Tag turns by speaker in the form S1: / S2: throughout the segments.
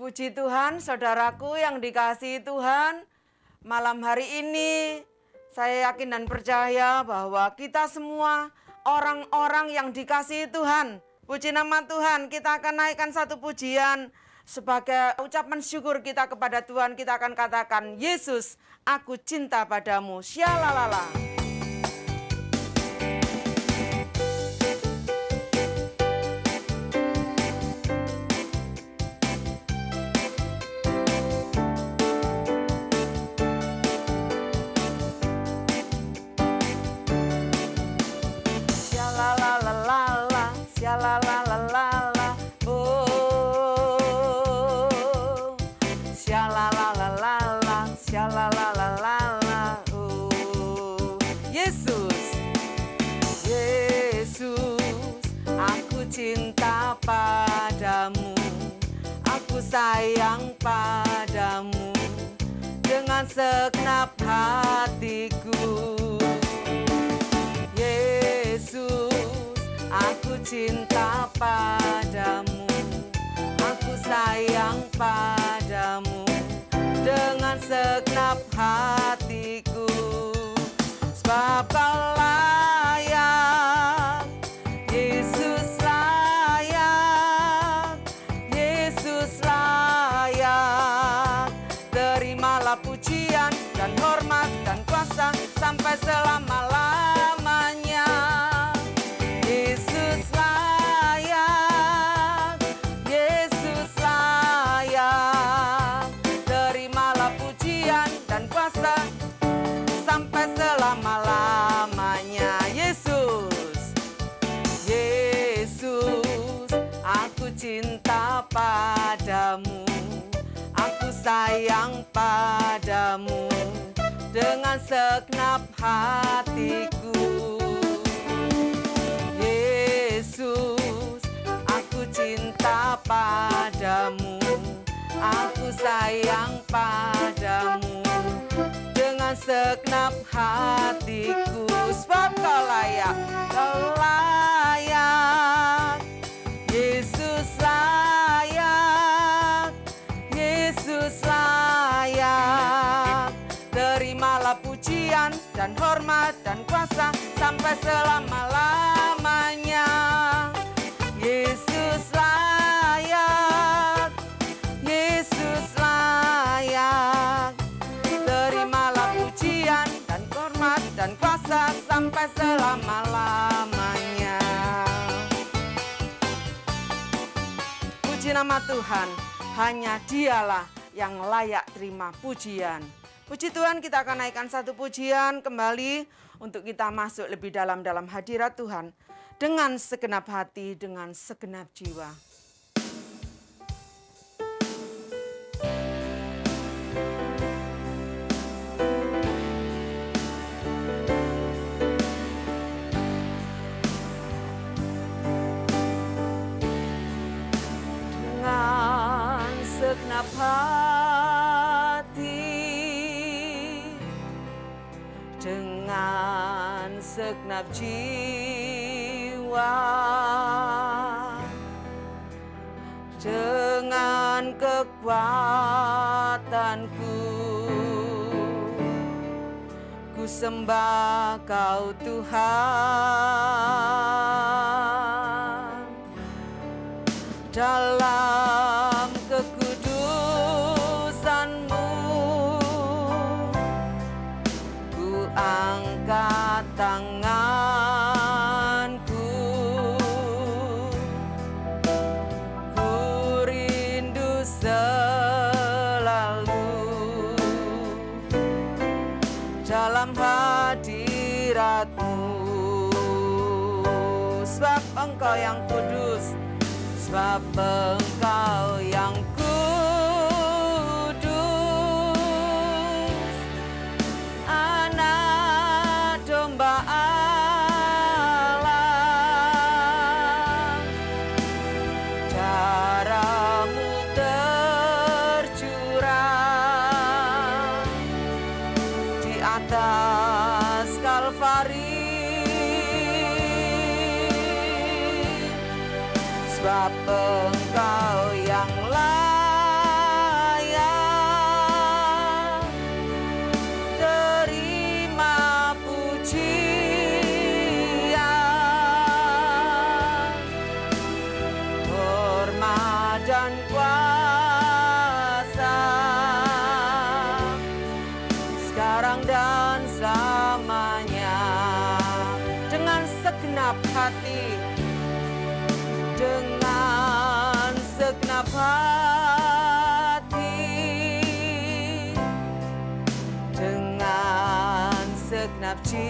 S1: Puji Tuhan, saudaraku yang dikasihi Tuhan. Malam hari ini saya yakin dan percaya bahwa kita semua orang-orang yang dikasihi Tuhan. Puji nama Tuhan, kita akan naikkan satu pujian sebagai ucapan syukur kita kepada Tuhan. Kita akan katakan, Yesus, aku cinta padamu. Syalalala. La la la la la, oh, sha la la la la la, sha la la la la la, oh, Yesus, Yesus, aku cinta padamu, aku sayang padamu dengan segenap hatiku, Yesus. Aku cinta padamu, aku sayang padamu dengan segenap hatiku. Sebab kau layak, Yesus layak, Yesus layak. Terimalah pujian dan hormat dan kuasa sampai selama-lamanya. Yesus layak, Yesus layak. Terimalah pujian dan kuasa sampai selama-lamanya. Yesus, Yesus, aku cinta padamu, aku sayang padamu dengan segenap hatiku. Yesus, aku cinta padamu, aku sayang padamu dengan segenap hatiku. Sebab kau layak, Yesus layak, Yesus layak. Terimalah pujian dan hormat dan kuasa sampai selama-lamanya. Yesus layak, Yesus layak. Terimalah pujian dan hormat dan kuasa sampai selama-lamanya. Puji nama Tuhan, hanya Dialah yang layak terima pujian. Puji Tuhan, kita akan naikkan satu pujian kembali untuk kita masuk lebih dalam hadirat Tuhan dengan segenap hati, dengan segenap jiwa. Dengan segenap hati, dengan segenap jiwa, dengan kekuatanku, ku sembah Kau Tuhan, dalam kekudusan-Mu ku angkat tanganku, ku rindu selalu dalam hadirat-Mu. Sebab Engkau yang kudus, sebab Engkau yang kudus, Anak domba Allah, darah-Mu tercurah di atas Kalvari. Sebab Engkau yang layak dengan segenap hati, dengan segenap jiwa,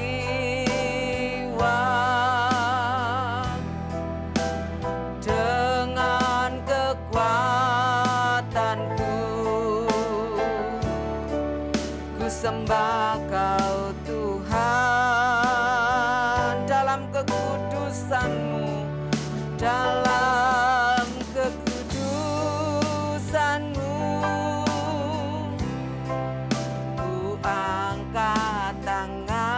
S1: dengan kekuatanku, ku sembah Kau Tuhan dalam kekudusan-Mu, dalam kekudusan-Mu. Ku angkat tanganku,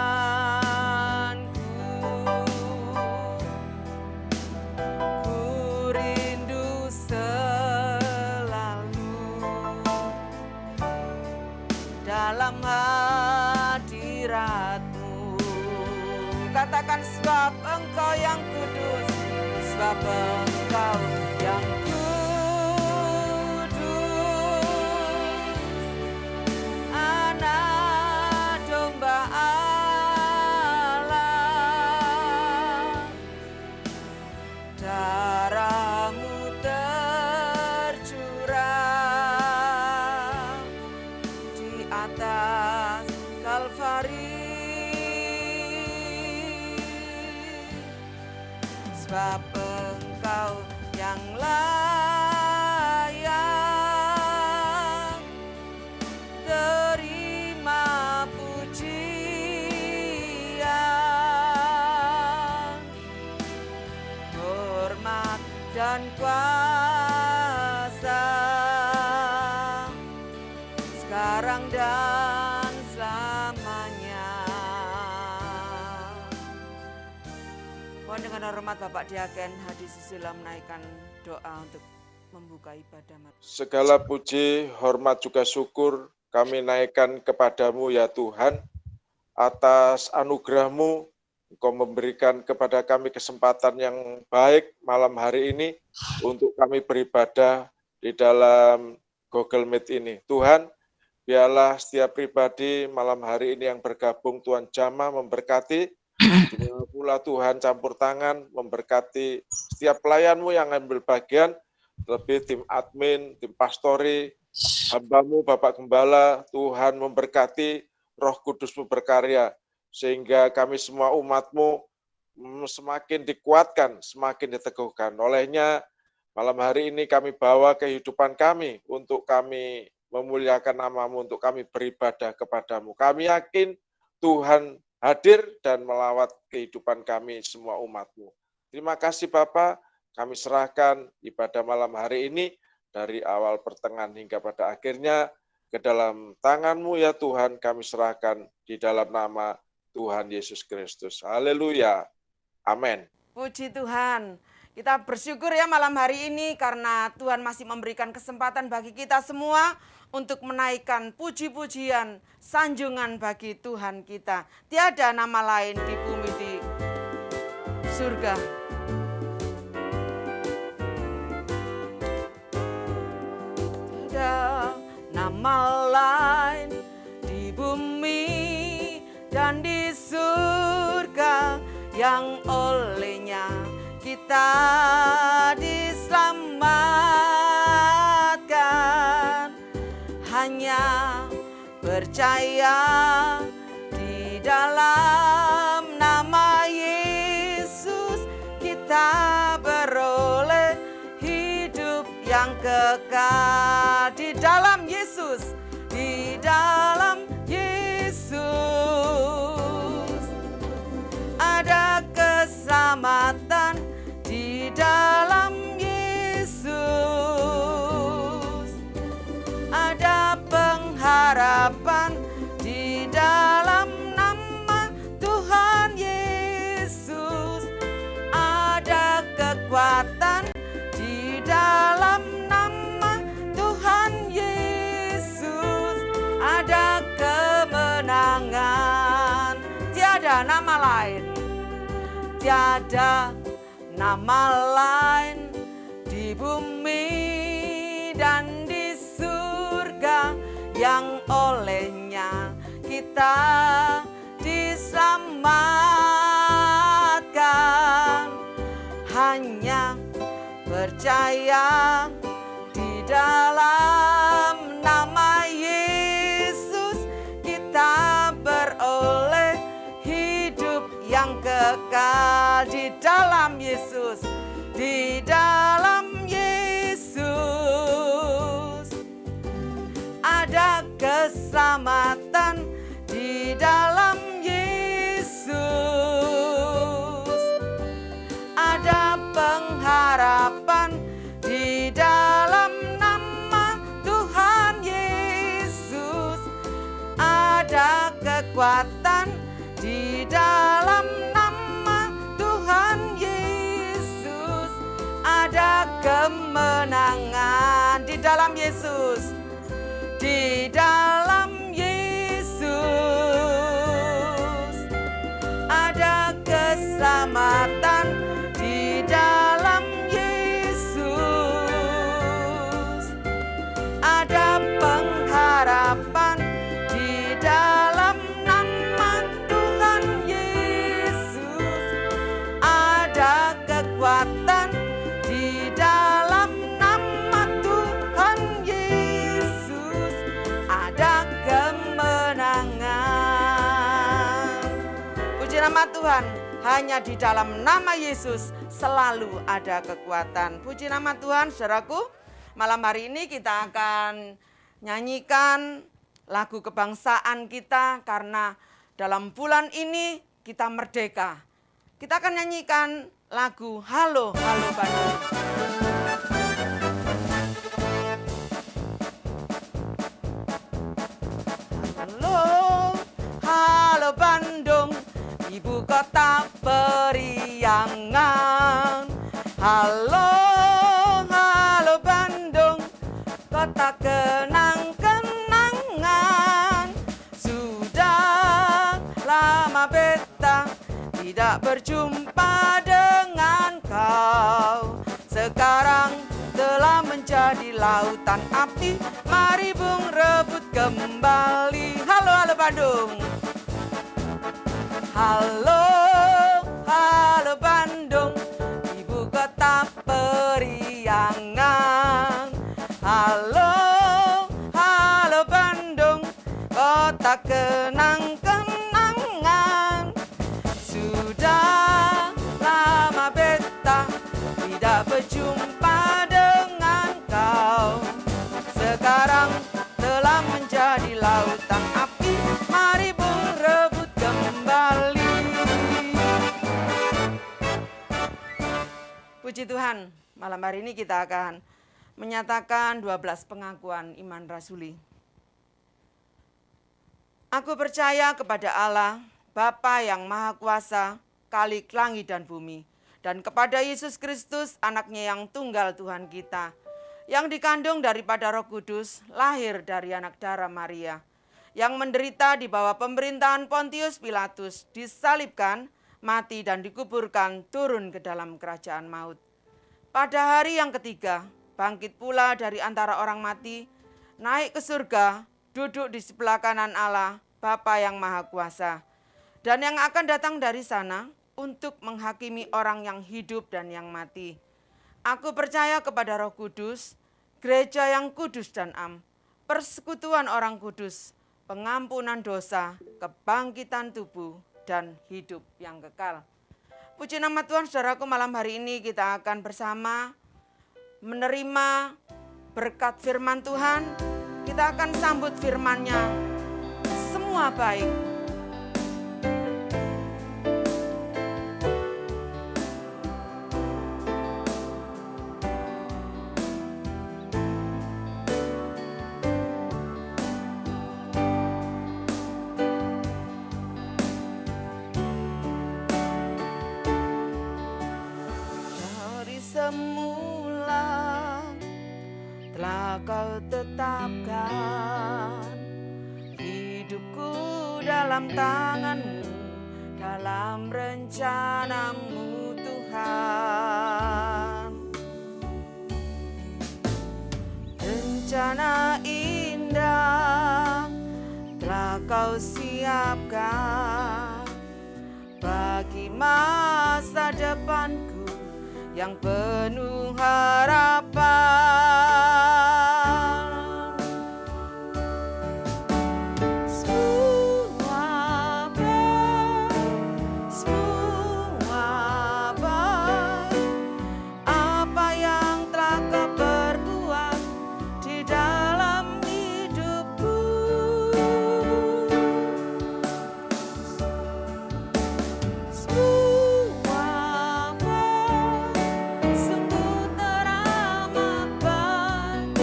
S1: ku rindu selalu dalam hadirat-Mu. Katakan, sebab Engkau yang kudus, sebab Engkau yang kudus, Anak domba Allah, darah-Mu tercurah di atas Kalvari. Sebab Engkau yang layak terima pujian, hormat dan kuasa, sekarang dan selamanya. Mohon dengan hormat Bapak Diaken Hadi Susilo menaikkan doa untuk membuka ibadah.
S2: Segala puji, hormat juga syukur kami naikkan kepadamu ya Tuhan, atas anugerah-Mu. Engkau memberikan kepada kami kesempatan yang baik malam hari ini untuk kami beribadah di dalam Google Meet ini. Tuhan, biarlah setiap pribadi malam hari ini yang bergabung, Tuhan jamah memberkati. Demikian pula Tuhan campur tangan memberkati setiap pelayan-Mu yang ambil bagian, terlebih tim admin, tim pastori, hamba-Mu Bapak Gembala. Tuhan memberkati, Roh Kudus-Mu berkarya, sehingga kami semua umat-Mu semakin dikuatkan, semakin diteguhkan. Olehnya malam hari ini kami bawa kehidupan kami untuk kami memuliakan nama-Mu, untuk kami beribadah kepadamu. Kami yakin Tuhan hadir dan melawat kehidupan kami semua umat-Mu. Terima kasih Bapa, kami serahkan ibadah malam hari ini dari awal pertengahan hingga pada akhirnya ke dalam tangan-Mu ya Tuhan, kami serahkan di dalam nama Tuhan Yesus Kristus. Haleluya. Amin.
S1: Puji Tuhan. Kita bersyukur ya malam hari ini karena Tuhan masih memberikan kesempatan bagi kita semua untuk menaikkan puji-pujian, sanjungan bagi Tuhan kita. Tiada nama lain di bumi di surga. Tiada nama lain di bumi dan di surga yang olehnya kita diselamatkan. Hanya percaya di dalam nama Yesus, kita beroleh hidup yang kekal. Di dalam Yesus, di dalam Yesus ada keselamatan. Di dalam Yesus ada pengharapan. Di dalam nama Tuhan Yesus ada kekuatan. Di dalam nama Tuhan Yesus ada kemenangan. Tiada nama lain, tiada nama lain di bumi dan di surga yang olehnya kita diselamatkan. hanya percaya di dalam nama Yesus kita beroleh hidup yang kekal. Di dalam Yesus, di dalam Yesus ada keselamatan. Di dalam Yesus ada pengharapan. Di dalam nama Tuhan Yesus ada kekuatan. Di dalam nama Tuhan Yesus ada kemenangan. Di dalam Yesus, di dalam ada keselamatan. Di dalam Yesus ada pengharapan. Di dalam nama Tuhan Yesus ada kekuatan. Di dalam nama Tuhan Yesus ada kemenangan. Puji nama Tuhan, hanya di dalam nama Yesus selalu ada kekuatan. Puji nama Tuhan, saudaraku. Malam hari ini kita akan nyanyikan lagu kebangsaan kita karena dalam bulan ini kita merdeka. Kita akan nyanyikan lagu Halo, Halo Bandung. Halo Bandung, ibu kota periangan. Halo, halo Bandung, kota kenang-kenangan. Sudah lama beta tidak berjumpa dengan kau. Sekarang telah menjadi lautan api. Mari bung rebut kembali. Halo, halo Bandung. Halo, halo Bandung, ibu kota periangan. Halo, halo Bandung, kota kenang-kenangan. Sudah lama beta tidak berjumpa dengan kau. Sekarang telah menjadi lautan api. Mari bung rebut kembali. Puji Tuhan, malam hari ini kita akan menyatakan 12 pengakuan iman rasuli. Aku percaya kepada Allah, Bapa yang Maha Kuasa, Khalik langit dan bumi, dan kepada Yesus Kristus, anaknya yang tunggal Tuhan kita, yang dikandung daripada Roh Kudus, lahir dari anak darah Maria, yang menderita di bawah pemerintahan Pontius Pilatus, disalibkan, mati dan dikuburkan, turun ke dalam kerajaan maut. Pada hari yang ketiga, bangkit pula dari antara orang mati, naik ke surga, duduk di sebelah kanan Allah, Bapa yang Maha Kuasa, dan yang akan datang dari sana untuk menghakimi orang yang hidup dan yang mati. Aku percaya kepada Roh Kudus, gereja yang kudus dan am, persekutuan orang kudus, pengampunan dosa, kebangkitan tubuh, dan hidup yang kekal. Puji nama Tuhan, saudaraku, malam hari ini kita akan bersama menerima berkat firman Tuhan. Kita akan sambut firman-Nya, semua baik. Semula telah kau tetapkan hidupku dalam tangan-Mu, dalam rencana-Mu Tuhan. Rencana indah telah kau siapkan bagi masa depanku yang penuh harapan. Semua baik apa yang telah Kau perbuat di dalam hidupku. Semua baik, sungguh teramat baik.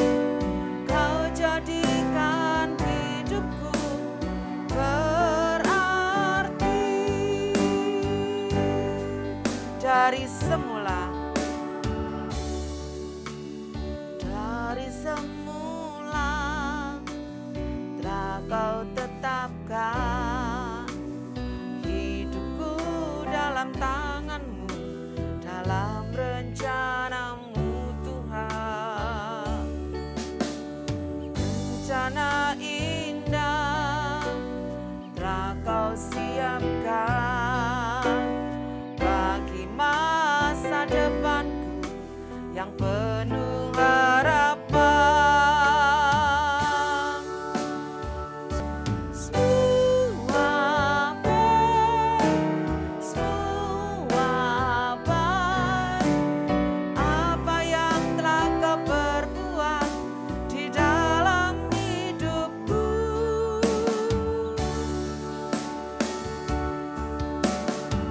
S1: Kau jadikan hidupku berarti. Dari semula telah Kau tetapkan hidupku dalam tangan-Mu, dalam rencana-Mu Tuhan. Rencana indah telah Kau siapkan bagi masa depanku yang penuh harapan. Semua baik apa yang telah Kau perbuat di dalam hidupku.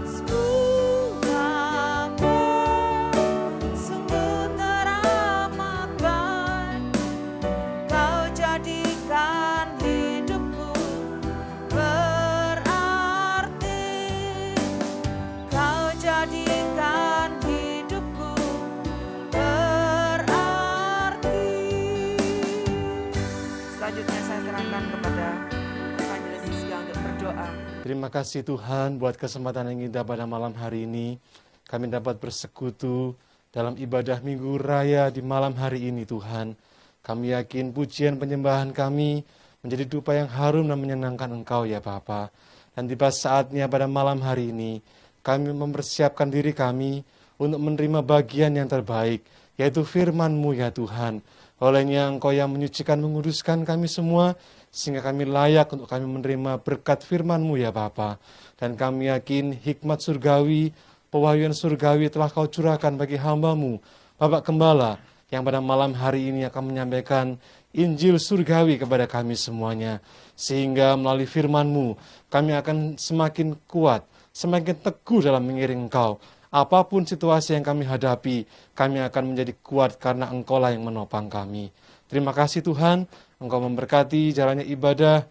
S1: Semua baik, sungguh teramat baik. Kau jadikan hidupku berarti. Kau jadikan hidupku berarti. Selanjutnya saya serahkan kepada Evangelis Siska untuk berdoa.
S3: Terima kasih Tuhan buat kesempatan yang indah pada malam hari ini. Kami dapat bersekutu dalam ibadah Minggu Raya di malam hari ini Tuhan. Kami yakin pujian penyembahan kami menjadi dupa yang harum dan menyenangkan Engkau ya Bapa. Dan tiba saatnya pada malam hari ini kami mempersiapkan diri kami untuk menerima bagian yang terbaik, yaitu firman-Mu ya Tuhan. Olehnya Engkau yang menyucikan, menguduskan kami semua, sehingga kami layak untuk kami menerima berkat firman-Mu ya Bapa. Dan kami yakin hikmat surgawi, pewahyuan surgawi telah Kau curahkan bagi hamba-Mu, Bapak Gembala, yang pada malam hari ini akan menyampaikan Injil surgawi kepada kami semuanya. Sehingga melalui firman-Mu, kami akan semakin kuat, semakin teguh dalam mengiring Engkau. Apapun situasi yang kami hadapi, kami akan menjadi kuat karena Engkau-lah yang menopang kami. Terima kasih Tuhan, Engkau memberkati jalannya ibadah,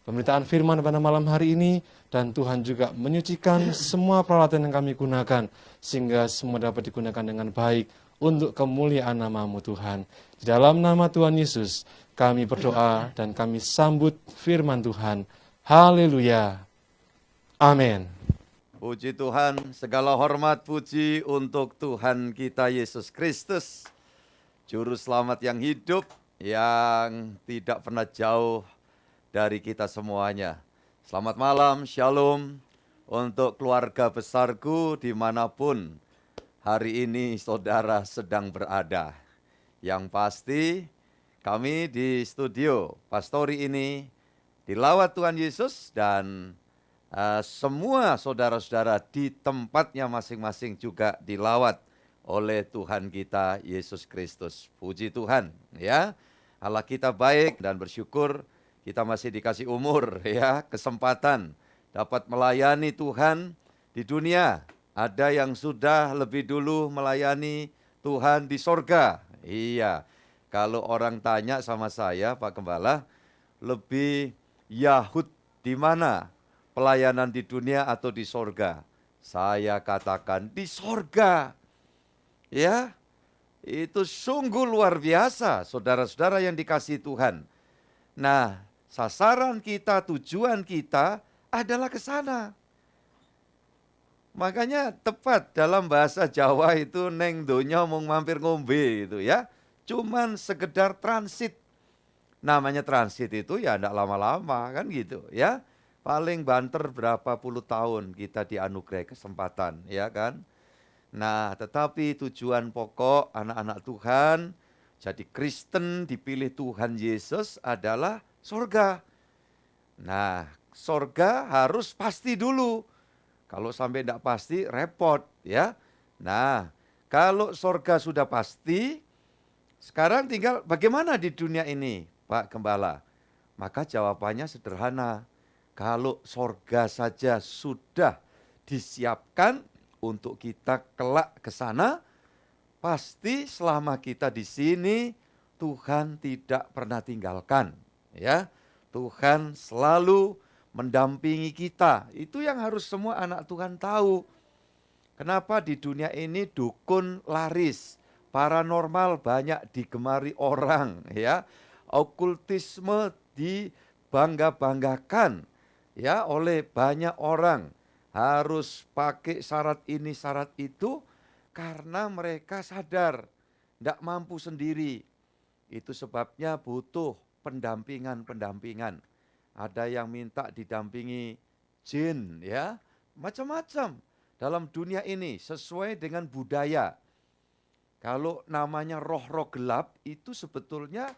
S3: pemberitaan firman pada malam hari ini, dan Tuhan juga menyucikan semua peralatan yang kami gunakan, sehingga semua dapat digunakan dengan baik untuk kemuliaan nama-Mu Tuhan. Di dalam nama Tuhan Yesus, kami berdoa dan kami sambut firman Tuhan. Haleluya. Amin.
S4: Puji Tuhan, segala hormat puji untuk Tuhan kita Yesus Kristus, Juru Selamat yang hidup, yang tidak pernah jauh dari kita semuanya. Selamat malam, shalom untuk keluarga besarku dimanapun hari ini saudara sedang berada. Yang pasti kami di studio Pastori ini dilawat Tuhan Yesus dan semua saudara-saudara di tempatnya masing-masing juga dilawat oleh Tuhan kita Yesus Kristus. Puji Tuhan ya. Allah kita baik dan bersyukur kita masih dikasih umur ya, kesempatan dapat melayani Tuhan di dunia. Ada yang sudah lebih dulu melayani Tuhan di sorga. Iya, kalau orang tanya sama saya Pak Gembala, lebih Yahud di mana? Pelayanan di dunia atau di sorga? Saya katakan di sorga. Ya, itu sungguh luar biasa, saudara-saudara yang dikasihi Tuhan. Nah, sasaran kita, tujuan kita adalah ke sana. Makanya tepat dalam bahasa Jawa itu neng donya mung mampir ngombe itu ya. Cuman sekedar transit. Namanya transit itu ya enggak lama-lama kan gitu ya. Paling banter berapa puluh tahun kita dianugerahi kesempatan ya kan. Nah, tetapi tujuan pokok anak-anak Tuhan, jadi Kristen dipilih Tuhan Yesus adalah sorga. Nah, sorga harus pasti dulu. Kalau sampai tidak pasti, repot ya. Nah, kalau sorga sudah pasti, sekarang tinggal bagaimana di dunia ini, Pak Gembala? Maka jawabannya sederhana. Kalau sorga saja sudah disiapkan untuk kita kelak ke sana, pasti selama kita di sini Tuhan tidak pernah tinggalkan, ya. Tuhan selalu mendampingi kita. Itu yang harus semua anak Tuhan tahu. Kenapa di dunia ini dukun laris, paranormal banyak digemari orang, ya. Okultisme dibangga-banggakan ya oleh banyak orang. Harus pakai syarat ini, syarat itu karena mereka sadar tidak mampu sendiri. Itu sebabnya butuh pendampingan-pendampingan. Ada yang minta didampingi jin ya, macam-macam dalam dunia ini sesuai dengan budaya. Kalau namanya roh-roh gelap itu sebetulnya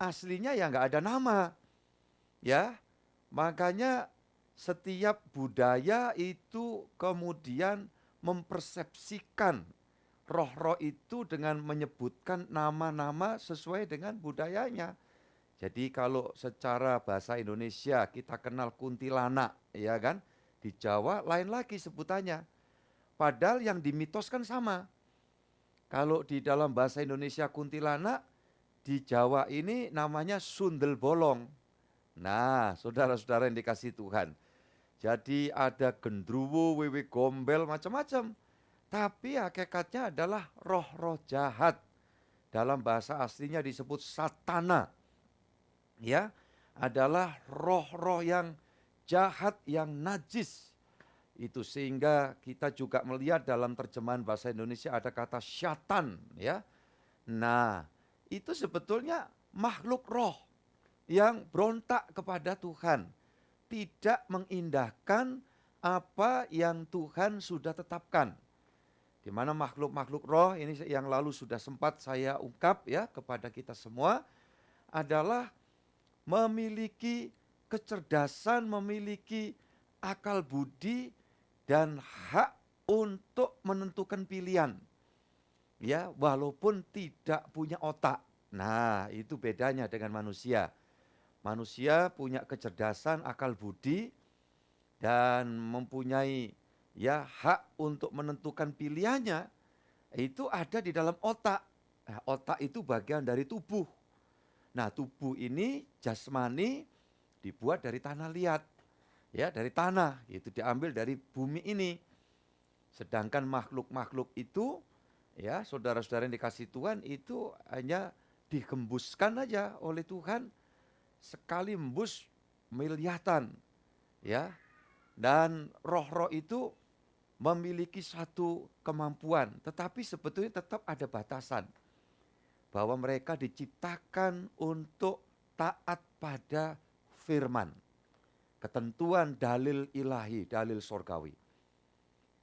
S4: aslinya ya nggak ada nama. Ya, makanya setiap budaya itu kemudian mempersepsikan roh-roh itu dengan menyebutkan nama-nama sesuai dengan budayanya. Jadi kalau secara bahasa Indonesia kita kenal kuntilanak, ya kan? Di Jawa lain lagi sebutannya. Padahal yang dimitoskan sama. Kalau di dalam bahasa Indonesia kuntilanak, di Jawa ini namanya sundel bolong. Nah, saudara-saudara yang dikasihi Tuhan. Jadi ada gendruwo, wewe gombel, macam-macam. Tapi hakikatnya adalah roh-roh jahat. Dalam bahasa aslinya disebut satana. Ya, adalah roh-roh yang jahat, yang najis. Itu sehingga kita juga melihat dalam terjemahan bahasa Indonesia ada kata syaitan, ya. Nah, itu sebetulnya makhluk roh yang berontak kepada Tuhan, tidak mengindahkan apa yang Tuhan sudah tetapkan. Di mana makhluk-makhluk roh ini yang lalu sudah sempat saya ungkap ya kepada kita semua adalah memiliki kecerdasan, memiliki akal budi dan hak untuk menentukan pilihan. Ya, walaupun tidak punya otak. Nah, itu bedanya dengan manusia. Manusia punya kecerdasan, akal budi dan mempunyai ya hak untuk menentukan pilihannya. Itu ada di dalam otak. Nah, otak itu bagian dari tubuh. Nah, tubuh ini jasmani dibuat dari tanah liat. Ya, dari tanah, itu diambil dari bumi ini. Sedangkan makhluk-makhluk itu, ya saudara-saudara yang dikasih Tuhan, itu hanya digembuskan aja oleh Tuhan. Sekali embus miliatan, ya. Dan roh-roh itu memiliki satu kemampuan, tetapi sebetulnya tetap ada batasan. Bahwa mereka diciptakan untuk taat pada firman. Ketentuan dalil ilahi, dalil sorgawi.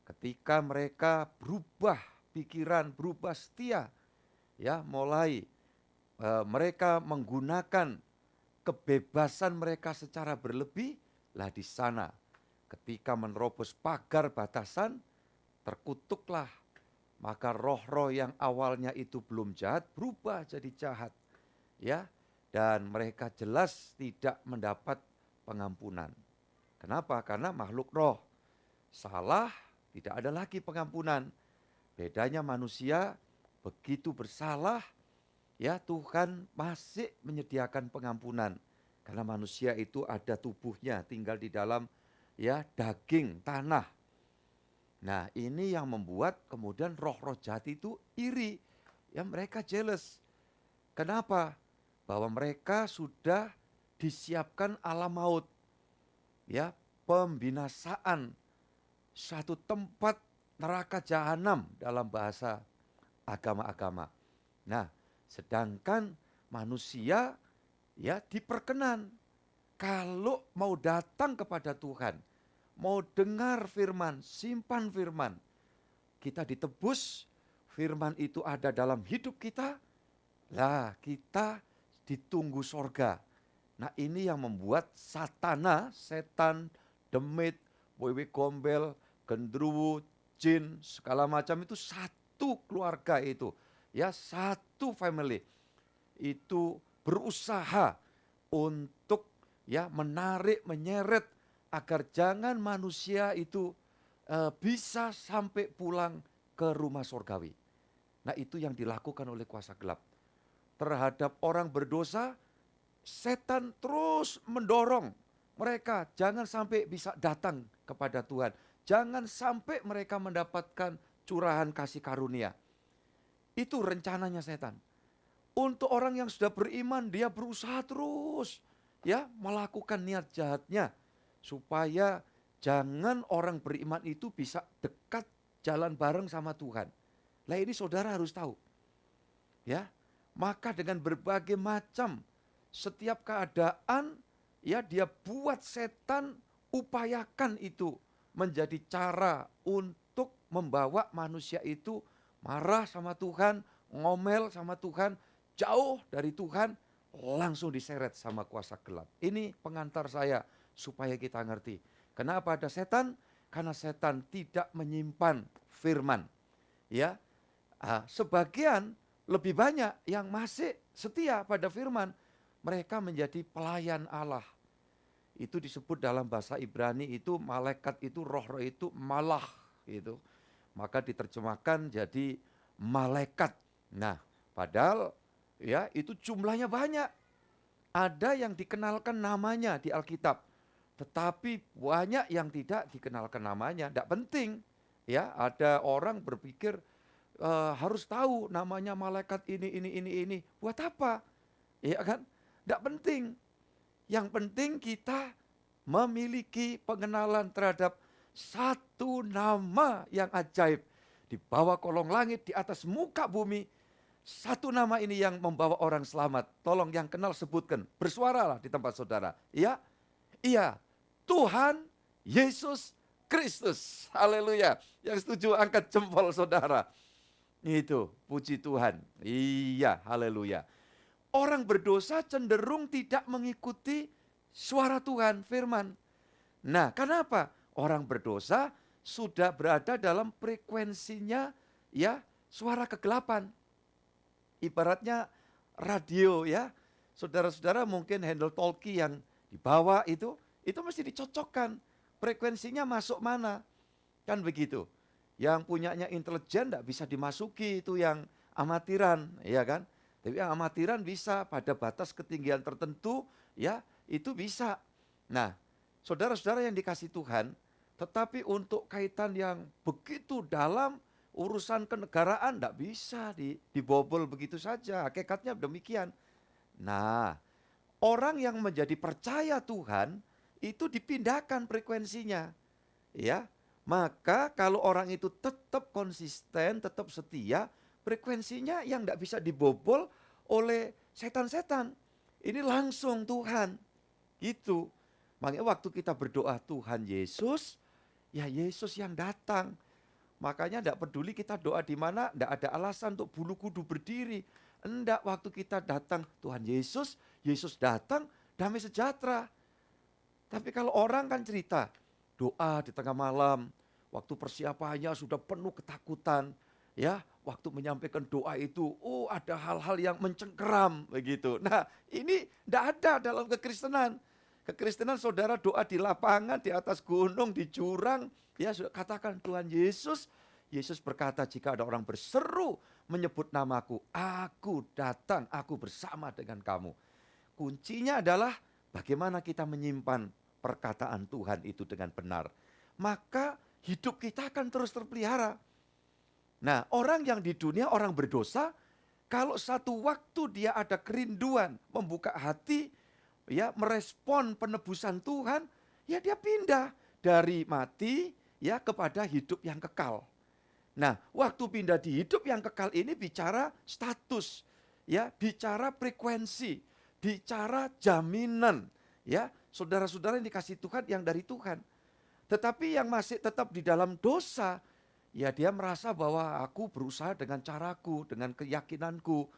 S4: Ketika mereka berubah pikiran, berubah setia, ya mulai mereka menggunakan kebebasan mereka secara berlebih, lah di sana ketika menerobos pagar batasan, terkutuklah. Maka roh-roh yang awalnya itu belum jahat, berubah jadi jahat. Ya, dan mereka jelas tidak mendapat pengampunan. Kenapa? Karena makhluk roh. Salah, tidak ada lagi pengampunan. Bedanya manusia begitu bersalah, ya Tuhan masih menyediakan pengampunan. Karena manusia itu ada tubuhnya, tinggal di dalam ya daging, tanah. Nah, ini yang membuat kemudian roh-roh jahat itu iri. Ya mereka jealous. Kenapa? Bahwa mereka sudah disiapkan alam maut. Ya, pembinasaan, satu tempat neraka jahanam dalam bahasa agama-agama. Nah, sedangkan manusia ya diperkenan kalau mau datang kepada Tuhan, mau dengar firman, simpan firman, kita ditebus, firman itu ada dalam hidup kita, lah kita ditunggu sorga. Nah ini yang membuat setan, demit, wewe gombel, gendruwo, jin, segala macam itu satu keluarga itu. Ya, satu family. Itu berusaha untuk ya menarik, menyeret agar jangan manusia itu bisa sampai pulang ke rumah sorgawi. Nah itu yang dilakukan oleh kuasa gelap. Terhadap orang berdosa, setan terus mendorong mereka jangan sampai bisa datang kepada Tuhan. Jangan sampai mereka mendapatkan curahan kasih karunia. Itu rencananya setan. Untuk orang yang sudah beriman, dia berusaha terus ya melakukan niat jahatnya supaya jangan orang beriman itu bisa dekat jalan bareng sama Tuhan. Lah ini saudara harus tahu. Ya. Maka dengan berbagai macam setiap keadaan ya dia buat setan upayakan itu menjadi cara untuk membawa manusia itu marah sama Tuhan, ngomel sama Tuhan, jauh dari Tuhan, langsung diseret sama kuasa gelap. Ini pengantar saya supaya kita ngerti. Kenapa ada setan? Karena setan tidak menyimpan firman. Ya, sebagian lebih banyak yang masih setia pada firman, mereka menjadi pelayan Allah. Itu disebut dalam bahasa Ibrani itu malaikat itu roh itu malah gitu. Maka diterjemahkan jadi malaikat. Nah, padahal ya itu jumlahnya banyak. Ada yang dikenalkan namanya di Alkitab, tetapi banyak yang tidak dikenalkan namanya. Tidak penting. Ya, ada orang berpikir harus tahu namanya malaikat ini. Buat apa? Ya kan? Tidak penting. Yang penting kita memiliki pengenalan terhadap satu nama yang ajaib. Di bawah kolong langit, di atas muka bumi. Satu nama ini yang membawa orang selamat. Tolong yang kenal sebutkan. Bersuaralah di tempat saudara. Ya, iya. Tuhan Yesus Kristus. Haleluya. Yang setuju angkat jempol saudara. Itu, puji Tuhan. Iya, haleluya. Orang berdosa cenderung tidak mengikuti suara Tuhan, firman. Nah, kenapa? Orang berdosa sudah berada dalam frekuensinya ya, suara kegelapan. Ibaratnya radio ya. Saudara-saudara mungkin handle talkie yang dibawa itu mesti dicocokkan. Frekuensinya masuk mana? Kan begitu. Yang punyanya intelijen tidak bisa dimasuki itu yang amatiran, ya kan? Tapi yang amatiran bisa pada batas ketinggian tertentu, ya itu bisa. Nah, saudara-saudara yang dikasih Tuhan, tetapi untuk kaitan yang begitu dalam urusan kenegaraan tidak bisa dibobol begitu saja. Hakikatnya demikian. Nah, orang yang menjadi percaya Tuhan itu dipindahkan frekuensinya, ya. Maka kalau orang itu tetap konsisten, tetap setia, frekuensinya yang tidak bisa dibobol oleh setan-setan. Ini langsung Tuhan. Gitu. Makanya waktu kita berdoa Tuhan Yesus, ya Yesus yang datang. Makanya tidak peduli kita doa di mana, tidak ada alasan untuk bulu kudu berdiri. Enggak, waktu kita datang Tuhan Yesus, Yesus datang, damai sejahtera. Tapi kalau orang kan cerita, doa di tengah malam, waktu persiapannya sudah penuh ketakutan, ya, waktu menyampaikan doa itu, ada hal-hal yang mencengkeram begitu. Nah, ini tidak ada dalam kekristenan. Kekristenan saudara doa di lapangan, di atas gunung, di jurang, ya katakan Tuhan Yesus. Yesus berkata jika ada orang berseru menyebut namaku, aku datang, aku bersama dengan kamu. Kuncinya adalah bagaimana kita menyimpan perkataan Tuhan itu dengan benar. Maka hidup kita akan terus terpelihara. Nah, orang yang di dunia, orang berdosa, kalau satu waktu dia ada kerinduan, membuka hati, ya merespon penebusan Tuhan, ya dia pindah dari mati ya kepada hidup yang kekal. Nah, waktu pindah di hidup yang kekal ini bicara status, ya, bicara frekuensi, bicara jaminan, ya, saudara-saudara yang dikasih Tuhan yang dari Tuhan. Tetapi yang masih tetap di dalam dosa, ya dia merasa bahwa aku berusaha dengan caraku, dengan keyakinanku.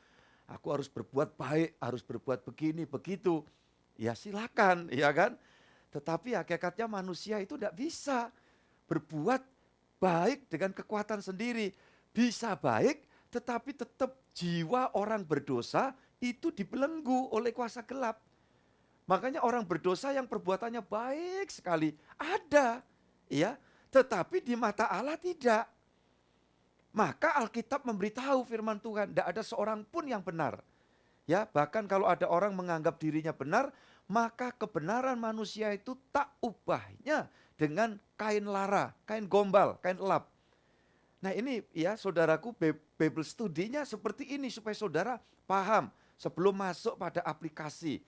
S4: Aku harus berbuat baik, harus berbuat begini, begitu. Ya silakan, ya kan? Tetapi hakikatnya manusia itu tidak bisa berbuat baik dengan kekuatan sendiri. Bisa baik, tetapi tetap jiwa orang berdosa itu dibelenggu oleh kuasa gelap. Makanya orang berdosa yang perbuatannya baik sekali ada, ya, tetapi di mata Allah tidak. Maka Alkitab memberitahu firman Tuhan, tidak ada seorang pun yang benar. Ya, bahkan kalau ada orang menganggap dirinya benar, maka kebenaran manusia itu tak ubahnya dengan kain lara, kain gombal, kain elap. Nah ini ya saudaraku, Bible studinya seperti ini supaya saudara paham sebelum masuk pada aplikasi.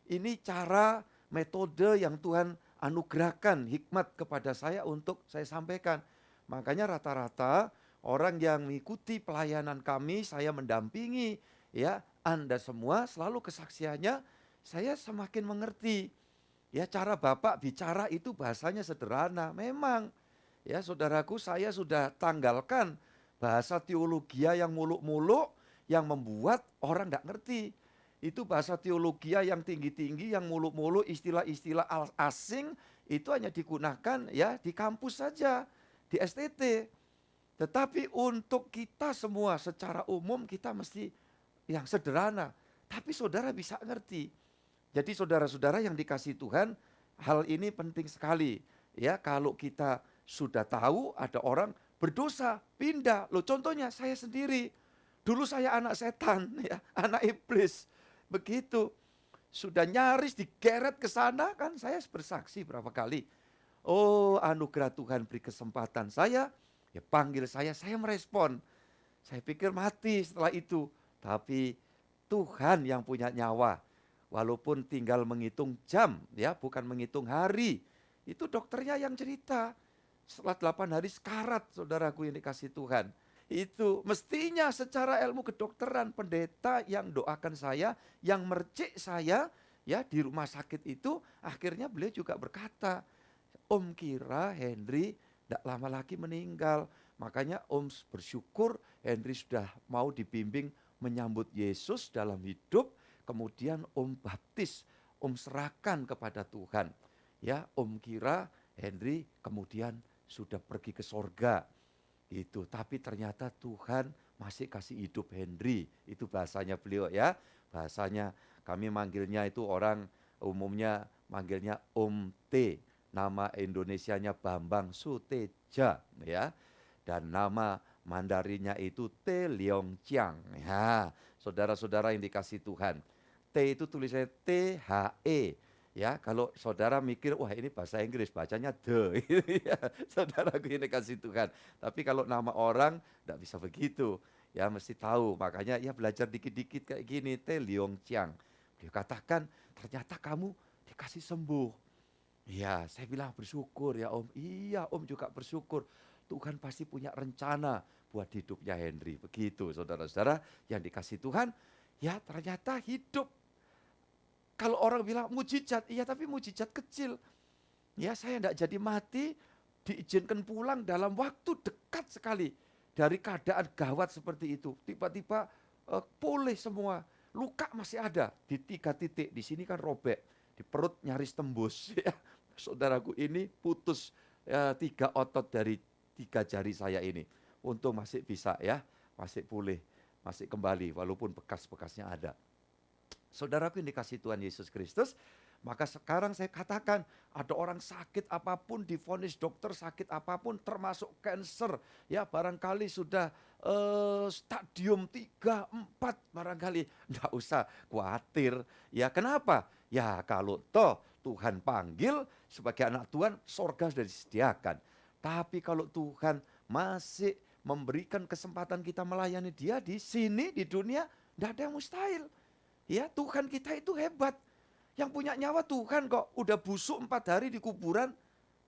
S4: Ini cara, metode yang Tuhan anugerahkan hikmat kepada saya untuk saya sampaikan. Makanya rata-rata orang yang mengikuti pelayanan kami, saya mendampingi, ya Anda semua selalu kesaksiannya, saya semakin mengerti. Ya cara Bapak bicara itu bahasanya sederhana, memang. Ya saudaraku, saya sudah tanggalkan bahasa teologia yang muluk-muluk yang membuat orang tidak ngerti. Itu bahasa teologia yang tinggi-tinggi, yang muluk-muluk, istilah-istilah asing itu hanya digunakan ya di kampus saja, di STT. Tetapi untuk kita semua secara umum kita mesti yang sederhana. Tapi saudara bisa ngerti. Jadi saudara-saudara yang dikasihi Tuhan, hal ini penting sekali. Ya, kalau kita sudah tahu ada orang berdosa, pindah. Loh contohnya saya sendiri. Dulu saya anak setan, ya, anak iblis. Begitu. Sudah nyaris digeret ke sana kan, saya bersaksi berapa kali. Oh, anugerah Tuhan beri kesempatan saya, ya panggil saya merespon. Saya pikir mati setelah itu. Tapi Tuhan yang punya nyawa. Walaupun tinggal menghitung jam, ya bukan menghitung hari. Itu dokternya yang cerita. Setelah 8 hari sekarat, saudaraku yang dikasih Tuhan. Itu mestinya secara ilmu kedokteran, pendeta yang doakan saya, yang mercik saya, ya di rumah sakit itu, akhirnya beliau juga berkata, Om kira Henry tidak lama lagi meninggal. Makanya Om bersyukur Henry sudah mau dibimbing menyambut Yesus dalam hidup. Kemudian Om baptis, Om serahkan kepada Tuhan. Ya, Om kira Henry kemudian sudah pergi ke sorga. Itu, tapi ternyata Tuhan masih kasih hidup Henry. Itu bahasanya beliau ya. Bahasanya kami manggilnya itu orang umumnya manggilnya Om T. Nama Indonesianya Bambang Suteja ya. Dan nama Mandarinnya itu T Leong Chiang. Ya, saudara-saudara yang dikasih Tuhan. T itu tulisannya THE. Ya, kalau saudara mikir, wah ini bahasa Inggris, bacanya the. Ya, saudaraku ini kasih Tuhan. Tapi kalau nama orang, tidak bisa begitu. Ya, mesti tahu. Makanya ya belajar dikit-dikit kayak gini, T Leong Chiang. Dia katakan, ternyata kamu dikasih sembuh. Iya, saya bilang bersyukur ya Om. Iya, Om juga bersyukur. Tuhan pasti punya rencana buat hidupnya Henry. Begitu, saudara-saudara yang dikasih Tuhan. Ya, ternyata hidup. Kalau orang bilang mujizat, iya tapi mujizat kecil. Ya saya tidak jadi mati, diizinkan pulang dalam waktu dekat sekali. Dari keadaan gawat seperti itu. Tiba-tiba pulih semua. Luka masih ada di 3 titik. Di sini kan robek, di perut nyaris tembus. Ya. Saudaraku ini putus 3 otot dari 3 jari saya ini. Untung masih bisa ya, masih pulih, masih kembali walaupun bekas-bekasnya ada. Saudaraku yang dikasih Tuhan Yesus Kristus, maka sekarang saya katakan ada orang sakit apapun, divonis dokter sakit apapun, termasuk kanker, ya barangkali sudah stadium 3, 4 barangkali, enggak usah khawatir. Ya kenapa? Ya kalau toh Tuhan panggil sebagai anak Tuhan, sorga sudah disediakan. Tapi kalau Tuhan masih memberikan kesempatan kita melayani Dia di sini di dunia, enggak ada yang mustahil. Ya Tuhan kita itu hebat. Yang punya nyawa Tuhan kok. Udah busuk 4 hari di kuburan.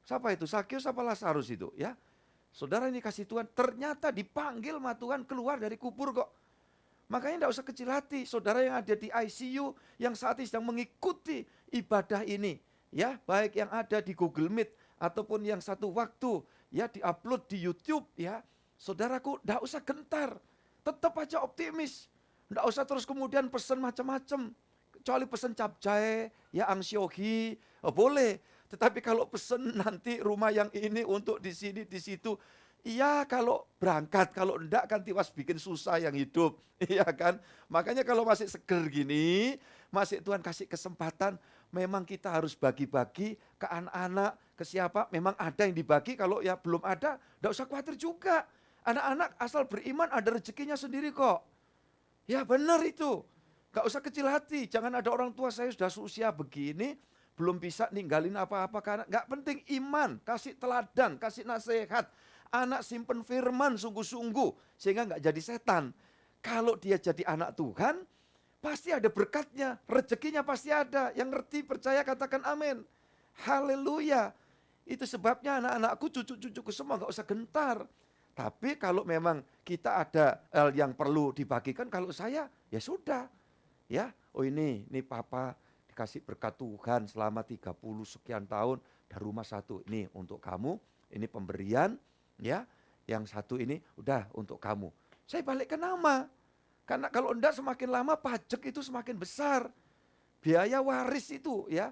S4: Siapa itu? Sakius apa Lazarus itu? Ya, saudara ini kasih Tuhan. Ternyata dipanggil sama Tuhan keluar dari kubur kok. Makanya tidak usah kecil hati. Saudara yang ada di ICU. Yang saat ini sedang mengikuti ibadah ini. Ya, baik yang ada di Google Meet. Ataupun yang satu waktu ya diupload di YouTube ya. Saudaraku, enggak usah gentar. Tetap aja optimis. Enggak usah terus kemudian pesen macam-macam. Kecuali pesen capcay, ya angsiohi, boleh. Tetapi kalau pesen nanti rumah yang ini untuk di sini, di situ, iya kalau berangkat, kalau enggak kan tiwas bikin susah yang hidup, iya kan. Makanya kalau masih seger gini, masih Tuhan kasih kesempatan, memang kita harus bagi-bagi ke anak-anak, ke siapa, memang ada yang dibagi, kalau ya belum ada, enggak usah khawatir juga. Anak-anak asal beriman ada rezekinya sendiri kok. Ya benar itu. Gak usah kecil hati, jangan ada orang tua saya sudah seusia begini, belum bisa ninggalin apa-apa karena gak penting iman, kasih teladan, kasih nasihat. Anak simpen firman sungguh-sungguh sehingga gak jadi setan. Kalau dia jadi anak Tuhan, pasti ada berkatnya, rezekinya pasti ada. Yang ngerti percaya katakan amin. Haleluya. Itu sebabnya anak-anakku, cucu-cucuku semua gak usah gentar. Tapi kalau memang kita ada hal yang perlu dibagikan, kalau saya ya sudah. Ya, oh ini papa dikasih berkat Tuhan selama 30 sekian tahun dari rumah satu. Ini untuk kamu, ini pemberian ya. Yang satu ini udah untuk kamu. Saya balikkan nama. Karena kalau enggak semakin lama pajak itu semakin besar. Biaya waris itu ya.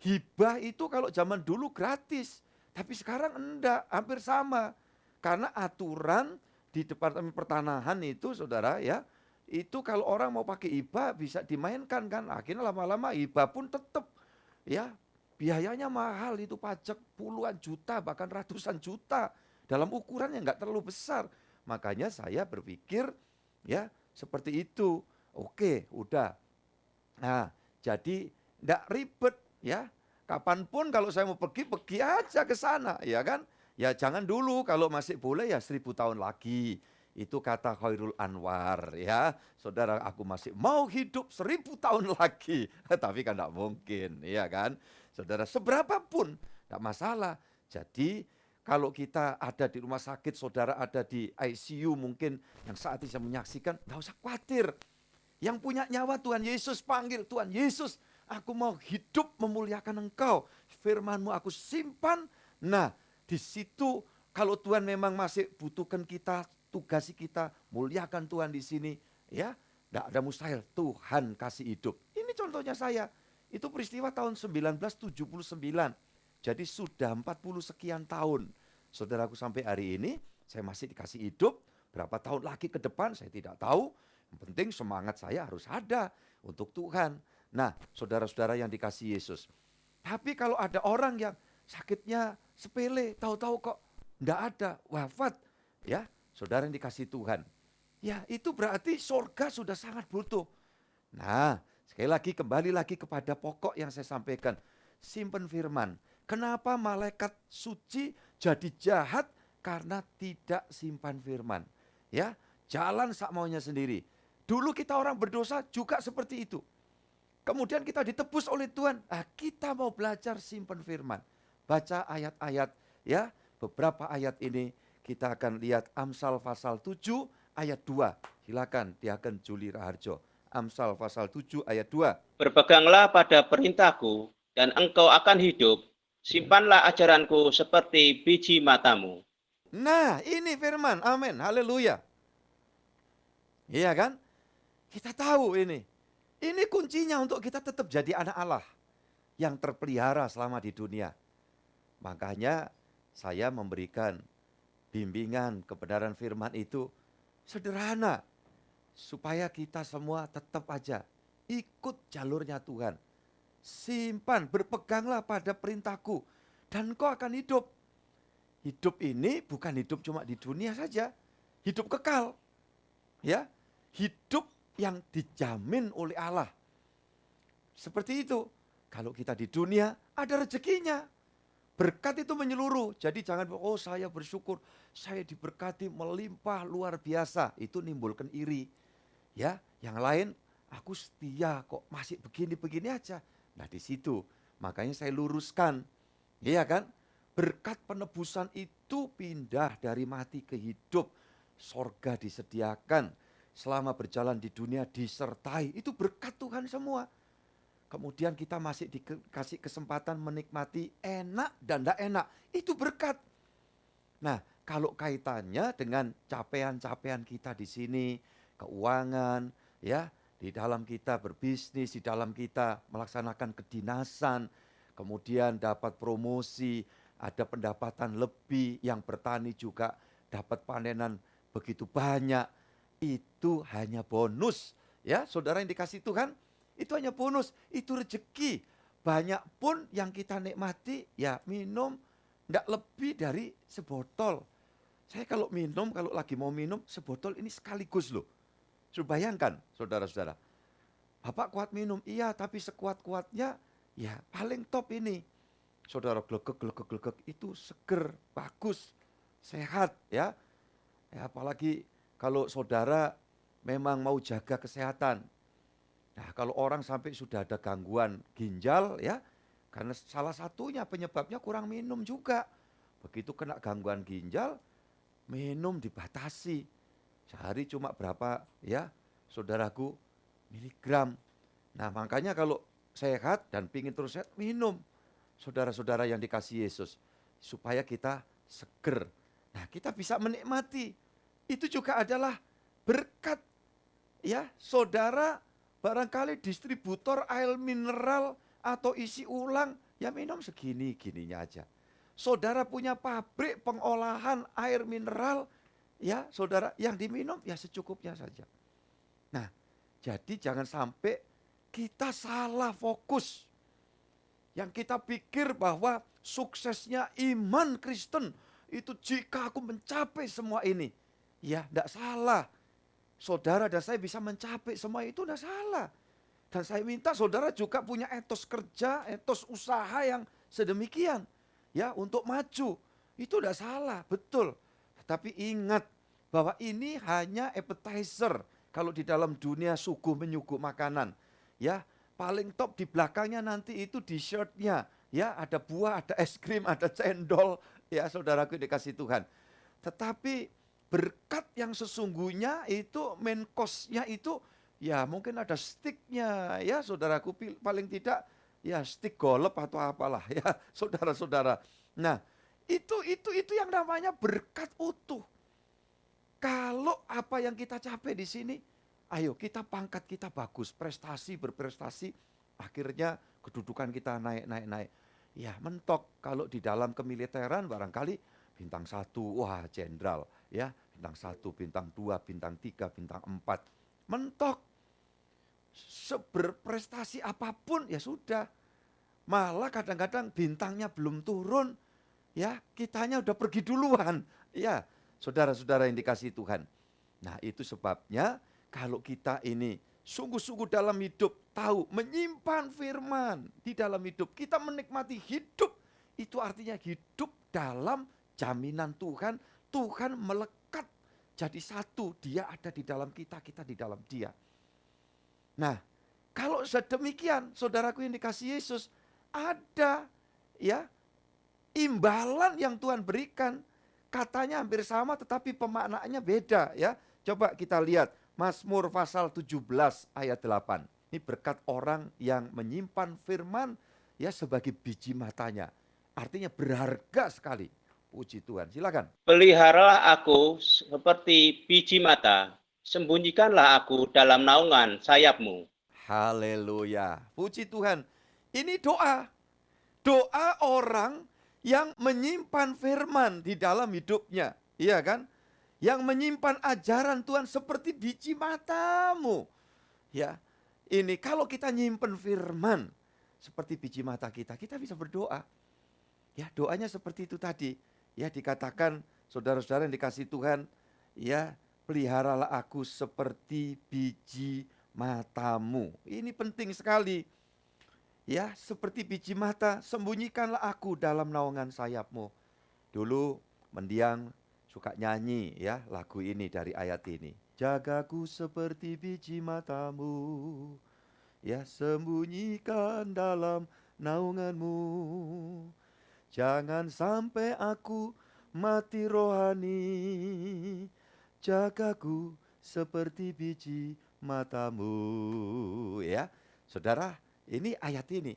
S4: Hibah itu kalau zaman dulu gratis. Tapi sekarang enggak, hampir sama. Karena aturan di Departemen Pertanahan itu saudara ya. Itu kalau orang mau pakai hibah bisa dimainkan kan. Akhirnya lama-lama hibah pun tetap ya biayanya mahal itu pajak puluhan juta bahkan ratusan juta. Dalam ukuran yang enggak terlalu besar. Makanya saya berpikir ya seperti itu. Oke udah. Nah jadi enggak ribet ya. Kapanpun kalau saya mau pergi aja ke sana ya kan. Ya jangan dulu kalau masih boleh ya 1000 tahun lagi. Itu kata Khairul Anwar ya. Saudara aku masih mau hidup 1000 tahun lagi. Tapi kan tidak mungkin ya kan. Saudara seberapapun tidak masalah. Jadi kalau kita ada di rumah sakit, saudara ada di ICU mungkin yang saat ini saya menyaksikan, tidak usah khawatir. Yang punya nyawa Tuhan Yesus panggil, Tuhan Yesus aku mau hidup memuliakan Engkau. Firman-Mu aku simpan. Nah di situ kalau Tuhan memang masih butuhkan kita, tugasi kita, muliakan Tuhan di sini, ya, tidak ada mustahil. Tuhan kasih hidup. Ini contohnya saya. Itu peristiwa tahun 1979. Jadi sudah 40 sekian tahun. Saudaraku sampai hari ini, saya masih dikasih hidup. Berapa tahun lagi ke depan, saya tidak tahu. Yang penting semangat saya harus ada untuk Tuhan. Nah, saudara-saudara yang dikasih Yesus. Tapi kalau ada orang yang sakitnya sepele, tahu-tahu kok tidak ada, wafat, ya, saudara yang dikasih Tuhan. Ya itu berarti surga sudah sangat butuh. Nah sekali lagi kembali lagi kepada pokok yang saya sampaikan. Simpen firman. Kenapa malaikat suci jadi jahat? Karena tidak simpan firman. Ya jalan sak maunya sendiri. Dulu kita orang berdosa juga seperti itu. Kemudian kita ditebus oleh Tuhan. Nah, kita mau belajar simpen firman. Baca ayat-ayat ya. Beberapa ayat ini kita akan lihat Amsal pasal 7 ayat 2. Silakan Diaken Juli Raharjo. Amsal pasal 7 ayat 2.
S5: Berpeganglah pada perintahku dan engkau akan hidup. Simpanlah ajaranku seperti biji matamu.
S4: Nah ini firman, amin, haleluya. Iya kan? Kita tahu ini. Ini kuncinya untuk kita tetap jadi anak Allah. Yang terpelihara selama di dunia. Makanya saya memberikan bimbingan kebenaran firman itu sederhana. Supaya kita semua tetap aja ikut jalurnya Tuhan. Simpan, berpeganglah pada perintahku. Dan kau akan hidup. Hidup ini bukan hidup cuma di dunia saja. Hidup kekal. Ya, hidup yang dijamin oleh Allah. Seperti itu. Kalau kita di dunia ada rezekinya. Berkat itu menyeluruh. Jadi jangan, oh saya bersyukur, saya diberkati melimpah luar biasa. Itu nimbulkan iri. Ya, yang lain aku setia kok masih begini-begini aja. Nah di situ makanya saya luruskan. Iya kan? Berkat penebusan itu pindah dari mati ke hidup. Sorga disediakan. Selama berjalan di dunia disertai. Itu berkat Tuhan semua. Kemudian kita masih dikasih kesempatan menikmati enak dan tidak enak. Itu berkat. Nah, kalau kaitannya dengan capaian-capaian kita di sini, keuangan, ya, di dalam kita berbisnis, di dalam kita melaksanakan kedinasan, kemudian dapat promosi, ada pendapatan lebih, yang bertani juga dapat panenan begitu banyak, itu hanya bonus. Ya, saudara yang dikasih Tuhan, itu hanya bonus, itu rezeki. Banyak pun yang kita nikmati, ya minum, enggak lebih dari sebotol. Saya kalau minum, kalau lagi mau minum, sebotol ini sekaligus loh. Sudah bayangkan, saudara-saudara. Bapak kuat minum, iya, tapi sekuat-kuatnya, ya paling top ini. Saudara glegek, itu seger, bagus, sehat ya. Ya, apalagi kalau saudara memang mau jaga kesehatan. Nah, kalau orang sampai sudah ada gangguan ginjal ya, karena salah satunya penyebabnya kurang minum juga. Begitu kena gangguan ginjal, minum dibatasi. Sehari cuma berapa ya, saudaraku, miligram. Nah, makanya kalau sehat dan pingin terus sehat, minum. Saudara-saudara yang dikasih Yesus, supaya kita seger. Nah, kita bisa menikmati. Itu juga adalah berkat. Ya, saudara barangkali distributor air mineral atau isi ulang, ya minum segini-gininya aja. Saudara punya pabrik pengolahan air mineral, ya saudara, yang diminum ya secukupnya saja. Nah, jadi jangan sampai kita salah fokus. Yang kita pikir bahwa suksesnya iman Kristen itu jika aku mencapai semua ini. Ya, tidak salah. Saudara dan saya bisa mencapai semua itu, tidak salah. Dan saya minta saudara juga punya etos kerja, etos usaha yang sedemikian. Ya, untuk maju. Itu tidak salah, betul. Tapi ingat bahwa ini hanya appetizer. Kalau di dalam dunia suguh menyuguh makanan. Ya, paling top di belakangnya nanti itu dessertnya. Ya, ada buah, ada es krim, ada cendol. Ya, saudaraku dikasih Tuhan. Tetapi berkat yang sesungguhnya itu main course-nya itu ya mungkin ada sticknya ya saudaraku, paling tidak ya stick golep atau apalah ya saudara-saudara. Nah, itu yang namanya berkat utuh. Kalau apa yang kita capai di sini, ayo kita pangkat kita bagus, berprestasi, akhirnya kedudukan kita naik. Ya mentok kalau di dalam kemiliteran barangkali bintang 1, wah jenderal ya, bintang 1, bintang 2, bintang 3, bintang 4. Mentok. Seberprestasi apapun ya sudah. Malah kadang-kadang bintangnya belum turun, ya kitanya udah pergi duluan. Ya, saudara-saudara yang dikasihi Tuhan. Nah, itu sebabnya kalau kita ini sungguh-sungguh dalam hidup tahu menyimpan firman di dalam hidup, kita menikmati hidup, itu artinya hidup dalam jaminan Tuhan. Tuhan melekat jadi satu, dia ada di dalam kita, kita di dalam dia. Nah, kalau sedemikian, saudaraku yang dikasihi Yesus, ada ya imbalan yang Tuhan berikan. Katanya hampir sama tetapi pemaknaannya beda ya. Coba kita lihat Mazmur pasal 17 ayat 8. Ini berkat orang yang menyimpan firman ya sebagai biji matanya. Artinya berharga sekali. Puji Tuhan, silakan.
S5: Peliharalah aku seperti biji mata, sembunyikanlah aku dalam naungan sayapmu.
S4: Haleluya, puji Tuhan. Ini doa. Doa orang yang menyimpan firman di dalam hidupnya. Iya kan? Yang menyimpan ajaran Tuhan seperti biji matamu. Ya, ini kalau kita nyimpan firman seperti biji mata kita, kita bisa berdoa. Ya, doanya seperti itu tadi. Ya, dikatakan saudara-saudara yang dikasih Tuhan, ya, peliharalah aku seperti biji matamu. Ini penting sekali. Ya, seperti biji mata, sembunyikanlah aku dalam naungan sayapmu. Dulu mendiang suka nyanyi ya lagu ini dari ayat ini. Jagaku seperti biji matamu, ya sembunyikan dalam naunganmu. Jangan sampai aku mati rohani, jagaku seperti biji matamu. Ya, saudara, ini ayat ini.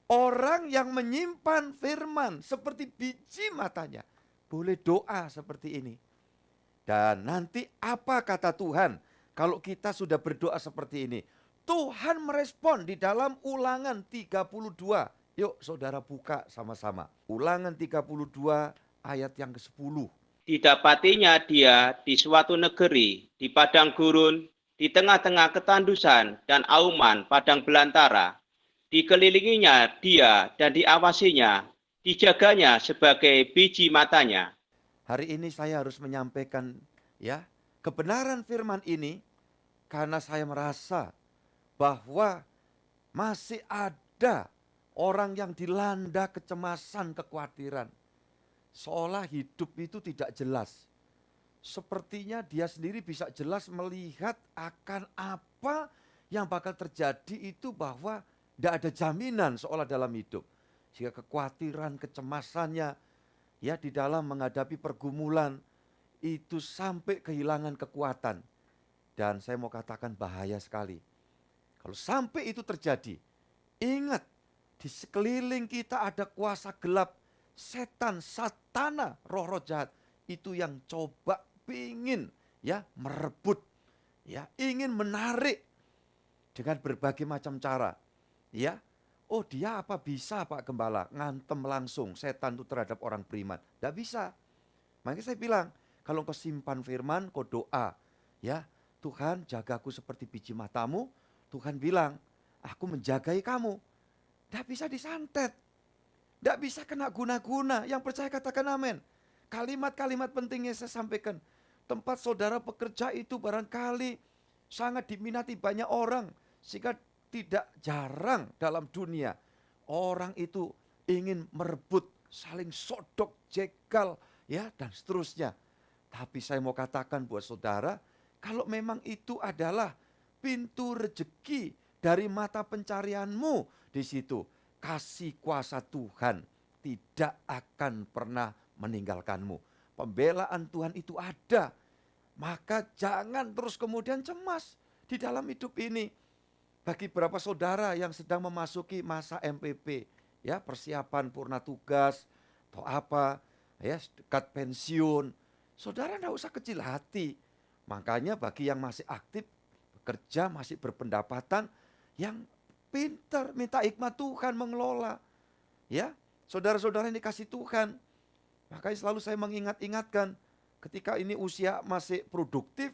S4: Orang yang menyimpan firman seperti biji matanya. boleh doa seperti ini. Dan nanti apa kata Tuhan kalau kita sudah berdoa seperti ini? Tuhan merespon di dalam Ulangan 32. Yuk saudara buka sama-sama. Ulangan 32 ayat yang ke-10.
S5: Didapatinya dia di suatu negeri, di padang gurun, di tengah-tengah ketandusan dan auman padang belantara. Dikelilinginya dia dan diawasinya, dijaganya sebagai biji matanya.
S4: Hari ini saya harus menyampaikan ya kebenaran firman ini karena saya merasa bahwa masih ada orang yang dilanda kecemasan, kekhawatiran. Seolah hidup itu tidak jelas. Sepertinya dia sendiri bisa jelas melihat akan apa yang bakal terjadi itu bahwa tidak ada jaminan seolah dalam hidup. Sehingga kekhawatiran, kecemasannya ya di dalam menghadapi pergumulan itu sampai kehilangan kekuatan. Dan saya mau katakan bahaya sekali. Kalau sampai itu terjadi, ingat di sekeliling kita ada kuasa gelap, setan, satana, roh-roh jahat. Itu yang coba ingin ya merebut, ya ingin menarik dengan berbagai macam cara. Ya, oh dia apa bisa Pak Gembala ngantem langsung setan itu terhadap orang beriman? Tidak bisa. Makanya saya bilang, kalau kau simpan firman, kau doa, ya Tuhan jagaku seperti biji matamu. Tuhan bilang, aku menjagai kamu. Tidak bisa disantet. Tidak bisa kena guna-guna. Yang percaya katakan amin. Kalimat-kalimat pentingnya saya sampaikan. Tempat saudara bekerja itu barangkali sangat diminati banyak orang. Sehingga tidak jarang dalam dunia. Orang itu ingin merebut, saling sodok, jegal, ya dan seterusnya. Tapi saya mau katakan buat saudara, kalau memang itu adalah pintu rezeki dari mata pencarianmu di situ, kasih kuasa Tuhan tidak akan pernah meninggalkanmu. Pembelaan Tuhan itu ada. Maka jangan terus kemudian cemas di dalam hidup ini. Bagi beberapa saudara yang sedang memasuki masa MPP, ya persiapan purna tugas atau apa, ya dekat pensiun, saudara tidak usah kecil hati. Makanya bagi yang masih aktif, bekerja, masih berpendapatan, yang pintar minta hikmat Tuhan mengelola. Ya, saudara-saudara yang dikasih Tuhan. Makanya selalu saya mengingat-ingatkan ketika ini usia masih produktif,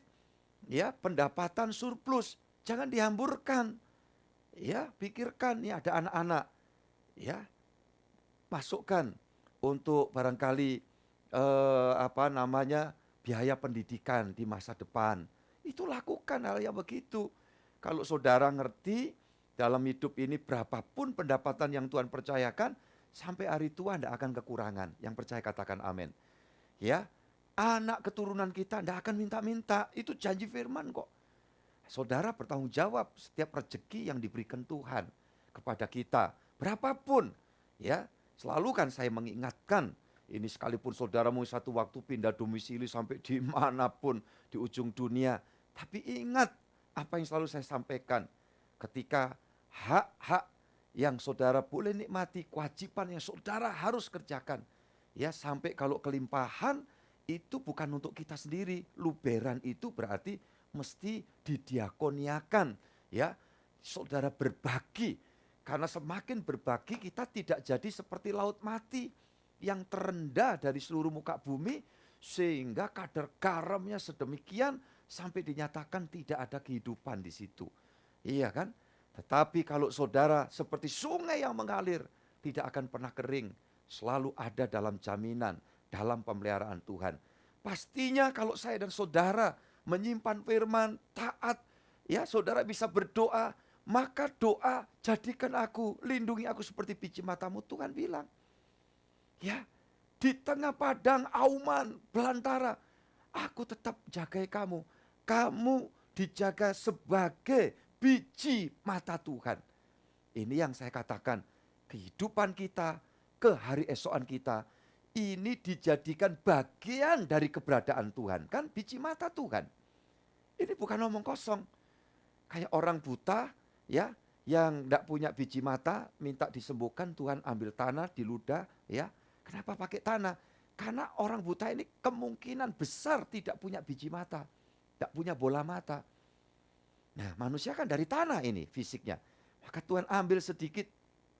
S4: ya pendapatan surplus, jangan dihamburkan. Ya, pikirkan ya ada anak-anak. Ya. Masukkan untuk barangkali biaya pendidikan di masa depan. Itu lakukan hal yang begitu. Kalau saudara ngerti dalam hidup ini berapapun pendapatan yang Tuhan percayakan, sampai hari tua tidak akan kekurangan. Yang percaya katakan amin. Ya, anak keturunan kita tidak akan minta-minta. Itu janji firman kok. Saudara bertanggung jawab setiap rezeki yang diberikan Tuhan kepada kita. Berapapun. Ya, selalu kan saya mengingatkan. Ini sekalipun saudaramu satu waktu pindah domisili sampai dimanapun di ujung dunia. Tapi ingat apa yang selalu saya sampaikan. Ketika hak-hak yang saudara boleh nikmati, kewajiban yang saudara harus kerjakan. Ya, sampai kalau kelimpahan itu bukan untuk kita sendiri. Luberan itu berarti mesti didiakoniakan. Ya, saudara berbagi. Karena semakin berbagi kita tidak jadi seperti laut mati yang terendah dari seluruh muka bumi, sehingga kadar garamnya sedemikian sampai dinyatakan tidak ada kehidupan di situ. Iya kan? Tetapi kalau saudara seperti sungai yang mengalir, tidak akan pernah kering, selalu ada dalam jaminan, dalam pemeliharaan Tuhan. Pastinya kalau saya dan saudara menyimpan firman, taat, ya saudara bisa berdoa, maka doa jadikan aku, lindungi aku seperti biji matamu, Tuhan bilang. Ya, di tengah padang auman belantara, aku tetap jagai kamu. Kamu dijaga sebagai biji mata Tuhan. Ini yang saya katakan, kehidupan kita, ke hari esokan kita, ini dijadikan bagian dari keberadaan Tuhan. Kan biji mata Tuhan. Ini bukan omong kosong. Kayak orang buta, ya, yang tidak punya biji mata, minta disembuhkan, Tuhan ambil tanah, diludah, ya. Kenapa pakai tanah? Karena orang buta ini kemungkinan besar tidak punya biji mata, tidak punya bola mata. Nah, manusia kan dari tanah ini fisiknya. Maka Tuhan ambil sedikit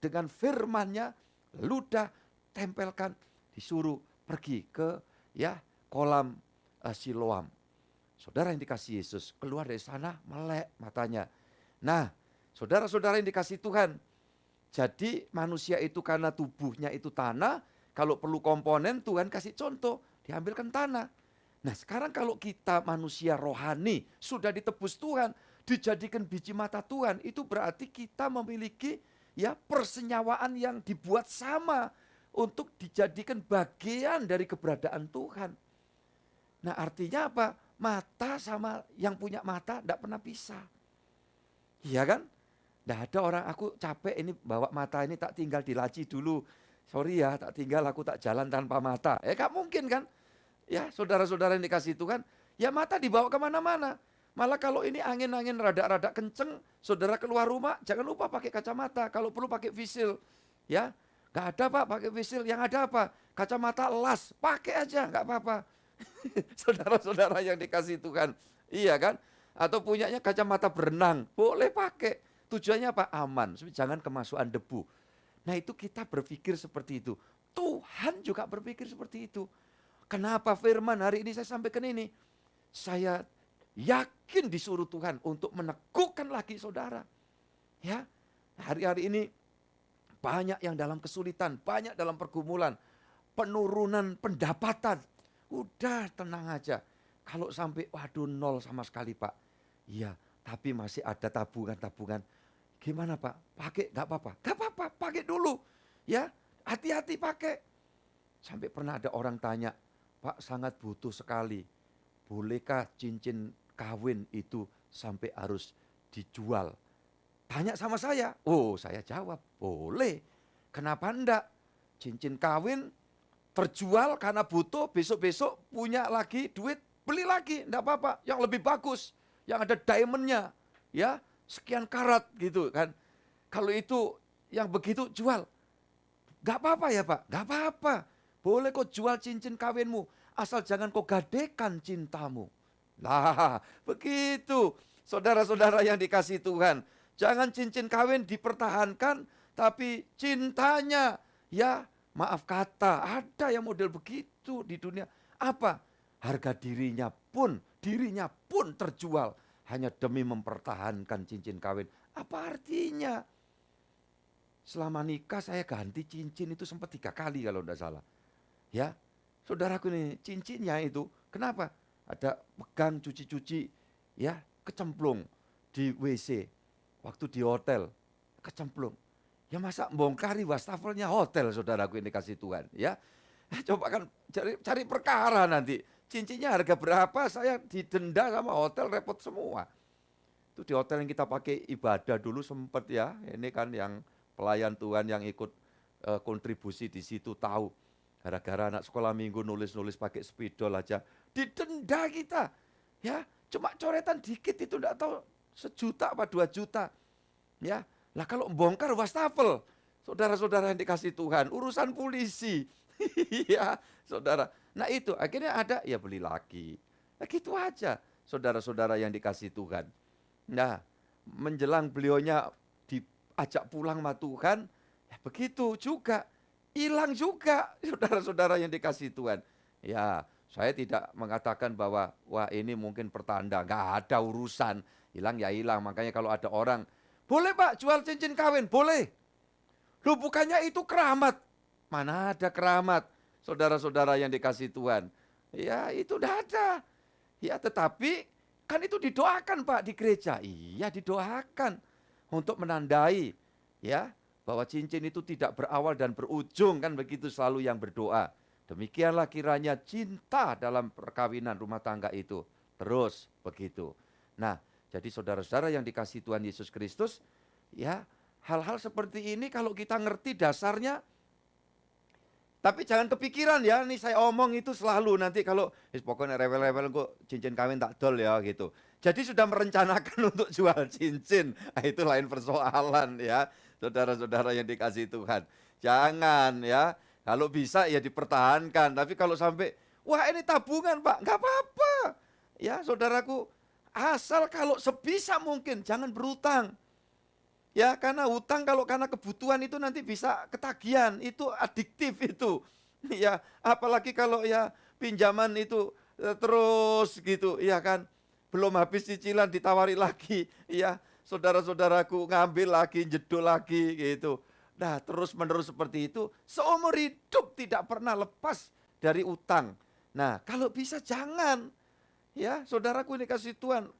S4: dengan firman-Nya, ludah, tempelkan, disuruh pergi ke kolam Siloam. Saudara yang dikasih Yesus, keluar dari sana melek matanya. Nah, saudara-saudara yang dikasih Tuhan, jadi manusia itu karena tubuhnya itu tanah, kalau perlu komponen Tuhan kasih contoh, diambilkan tanah. Nah sekarang kalau kita manusia rohani, sudah ditebus Tuhan, dijadikan biji mata Tuhan, itu berarti kita memiliki persenyawaan yang dibuat sama untuk dijadikan bagian dari keberadaan Tuhan. Nah artinya apa? Mata sama yang punya mata tidak pernah pisah. Iya kan? Tidak ada orang, aku capek ini bawa mata ini tak tinggal di laci dulu. Sorry ya, tak tinggal aku tak jalan tanpa mata. Gak mungkin kan? Ya saudara-saudara yang dikasih Tuhan, ya mata dibawa kemana-mana. Malah kalau ini angin-angin rada-rada kenceng, saudara keluar rumah, jangan lupa pakai kacamata. Kalau perlu pakai visil. Ya, gak ada Pak pakai visil, yang ada apa? Kacamata las, pakai aja, gak apa-apa. Saudara-saudara yang dikasih Tuhan, iya kan? Atau punyanya kacamata berenang, boleh pakai. Tujuannya apa? Aman, jangan kemasukan debu. Nah itu kita berpikir seperti itu. Tuhan juga berpikir seperti itu. Kenapa firman hari ini saya sampaikan ini? Saya yakin disuruh Tuhan untuk meneguhkan lagi saudara. Ya, hari-hari ini banyak yang dalam kesulitan, banyak dalam pergumulan, penurunan pendapatan. Udah tenang aja. Kalau sampai waduh nol sama sekali Pak. Iya, tapi masih ada tabungan-tabungan. Gimana Pak? Pakai gak apa-apa? Gak apa-apa, pakai dulu. Ya, hati-hati pakai. Sampai pernah ada orang tanya, Pak sangat butuh sekali. Bolehkah cincin kawin itu sampai harus dijual? Tanya sama saya. Oh saya jawab, boleh. Kenapa enggak? Cincin kawin terjual karena butuh, besok-besok punya lagi duit, beli lagi, enggak apa-apa. Yang lebih bagus, yang ada diamondnya, ya sekian karat gitu kan. Kalau itu yang begitu jual, enggak apa-apa ya Pak, enggak apa-apa. Boleh kok jual cincin kawinmu, asal jangan kau gadekan cintamu. Nah begitu saudara-saudara yang dikasih Tuhan. Jangan cincin kawin dipertahankan, tapi cintanya maaf kata, ada yang model begitu di dunia. Apa? Harga dirinya pun terjual hanya demi mempertahankan cincin kawin. Apa artinya? Selama nikah saya ganti cincin itu sempat 3 kali kalau tidak salah. Ya, saudaraku ini cincinnya itu, kenapa? Ada pegang cuci-cuci, kecemplung di WC. Waktu di hotel, kecemplung. Ya masa bongkari wastafelnya hotel saudaraku ini kasih Tuhan. Ya, coba kan cari perkara nanti. Cincinnya harga berapa, saya didenda sama hotel, repot semua. Itu di hotel yang kita pakai ibadah dulu sempat ya. Ini kan yang pelayan Tuhan yang ikut kontribusi di situ tahu. Gara-gara anak sekolah minggu nulis-nulis pakai spidol aja. Didenda kita. Ya, cuma coretan dikit itu enggak tahu 1 juta apa 2 juta. Ya, lah kalau bongkar wastafel, saudara-saudara yang dikasih Tuhan, urusan polisi. Ya, saudara. Nah itu akhirnya ada, ya beli lagi. Nah gitu aja, saudara-saudara yang dikasih Tuhan. Nah, menjelang beliaunya diajak pulang sama Tuhan, ya begitu juga. Hilang juga, saudara-saudara yang dikasih Tuhan. Ya, saya tidak mengatakan bahwa, wah ini mungkin pertanda, nggak ada urusan. Hilang ya hilang, makanya kalau ada orang, boleh Pak jual cincin kawin, boleh. Loh bukannya itu keramat. Mana ada keramat, saudara-saudara yang dikasih Tuhan. Ya itu udah ada. Ya tetapi kan itu didoakan Pak di gereja. Iya didoakan untuk menandai ya bahwa cincin itu tidak berawal dan berujung, kan begitu selalu yang berdoa. Demikianlah kiranya cinta dalam perkawinan rumah tangga itu terus begitu. Nah, jadi saudara-saudara yang dikasih Tuhan Yesus Kristus, ya hal-hal seperti ini kalau kita ngerti dasarnya, tapi jangan kepikiran ya, nih saya omong itu selalu nanti kalau pokoknya rewel-rewel kok cincin kawin tak dol ya gitu. Jadi sudah merencanakan untuk jual cincin, nah, itu lain persoalan ya, saudara-saudara yang dikasih Tuhan. Jangan ya, Kalau bisa ya dipertahankan, tapi kalau sampai, wah ini tabungan Pak, nggak apa-apa. Ya saudaraku, asal kalau sebisa mungkin jangan berutang. Ya karena hutang kalau karena kebutuhan itu nanti bisa ketagihan, itu adiktif itu. Ya apalagi kalau ya pinjaman itu terus gitu, ya kan. Belum habis cicilan ditawari lagi, ya saudara-saudaraku ngambil lagi, jedul lagi gitu. Nah terus menerus seperti itu, seumur hidup tidak pernah lepas dari utang. Nah kalau bisa jangan, ya saudaraku ini kasih Tuhan,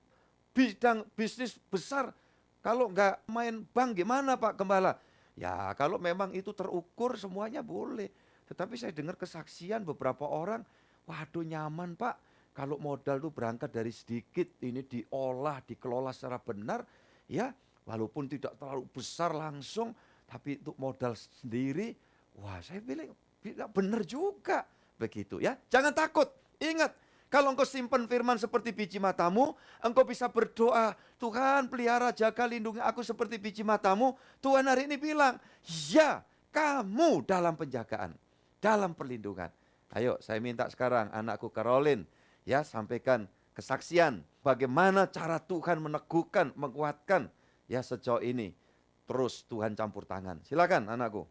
S4: bidang bisnis besar, kalau nggak main bank gimana Pak Gembala? Ya kalau memang itu terukur semuanya boleh. Tetapi saya dengar kesaksian beberapa orang, waduh nyaman Pak, kalau modal tuh berangkat dari sedikit, ini diolah, dikelola secara benar, ya walaupun tidak terlalu besar langsung, tapi untuk modal sendiri, wah saya bilang benar juga begitu ya. Jangan takut, ingat kalau engkau simpan firman seperti biji matamu, engkau bisa berdoa, Tuhan pelihara jaga lindungi aku seperti biji matamu. Tuhan hari ini bilang, ya kamu dalam penjagaan, dalam perlindungan. Ayo saya minta sekarang anakku Caroline, ya sampaikan kesaksian bagaimana cara Tuhan meneguhkan, menguatkan ya sejauh ini. Terus Tuhan campur tangan. Silakan anakku.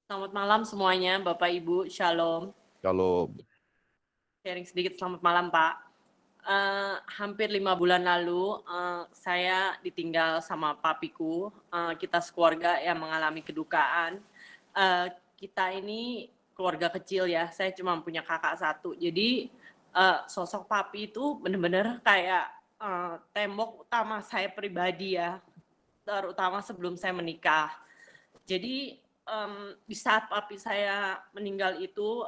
S6: Selamat malam semuanya, Bapak Ibu, Shalom.
S4: Kalau
S6: Sharing sedikit, selamat malam Pak. Hampir 5 bulan lalu, saya ditinggal sama papiku. Kita sekeluarga yang mengalami kedukaan. Kita ini keluarga kecil ya, saya cuma punya kakak satu. Jadi sosok papi itu benar-benar kayak tembok utama saya pribadi ya, terutama sebelum saya menikah. Jadi di saat papi saya meninggal itu,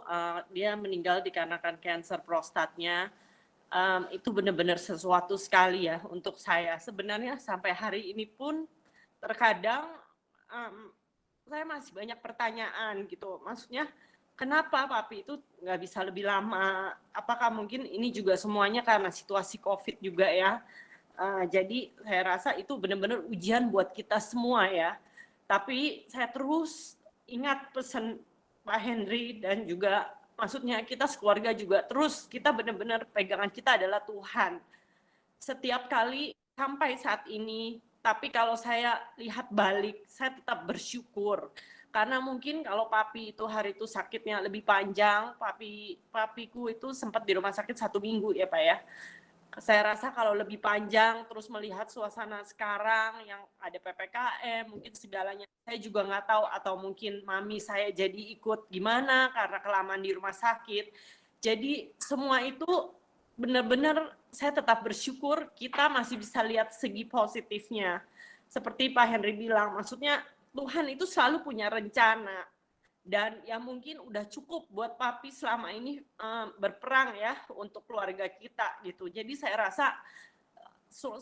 S6: dia meninggal dikarenakan kanker prostatnya. Itu benar-benar sesuatu sekali ya untuk saya. Sebenarnya sampai hari ini pun terkadang saya masih banyak pertanyaan gitu. Maksudnya kenapa papi itu nggak bisa lebih lama? Apakah mungkin ini juga semuanya karena situasi COVID juga ya? Jadi saya rasa itu benar-benar ujian buat kita semua ya. Tapi saya terus ingat pesan Pak Henry dan juga maksudnya kita sekeluarga juga terus kita benar-benar pegangan kita adalah Tuhan. Setiap kali sampai saat ini, tapi kalau saya lihat balik, saya tetap bersyukur. Karena mungkin kalau papi itu hari itu sakitnya lebih panjang, papiku itu sempat di rumah sakit 1 minggu ya Pak ya. Saya rasa kalau lebih panjang terus melihat suasana sekarang yang ada PPKM, mungkin segalanya saya juga nggak tahu, atau mungkin mami saya jadi ikut gimana karena kelamaan di rumah sakit. Jadi semua itu benar-benar saya tetap bersyukur kita masih bisa lihat segi positifnya. Seperti Pak Henry bilang, maksudnya Tuhan itu selalu punya rencana. Dan ya mungkin udah cukup buat papi selama ini berperang ya untuk keluarga kita gitu. Jadi saya rasa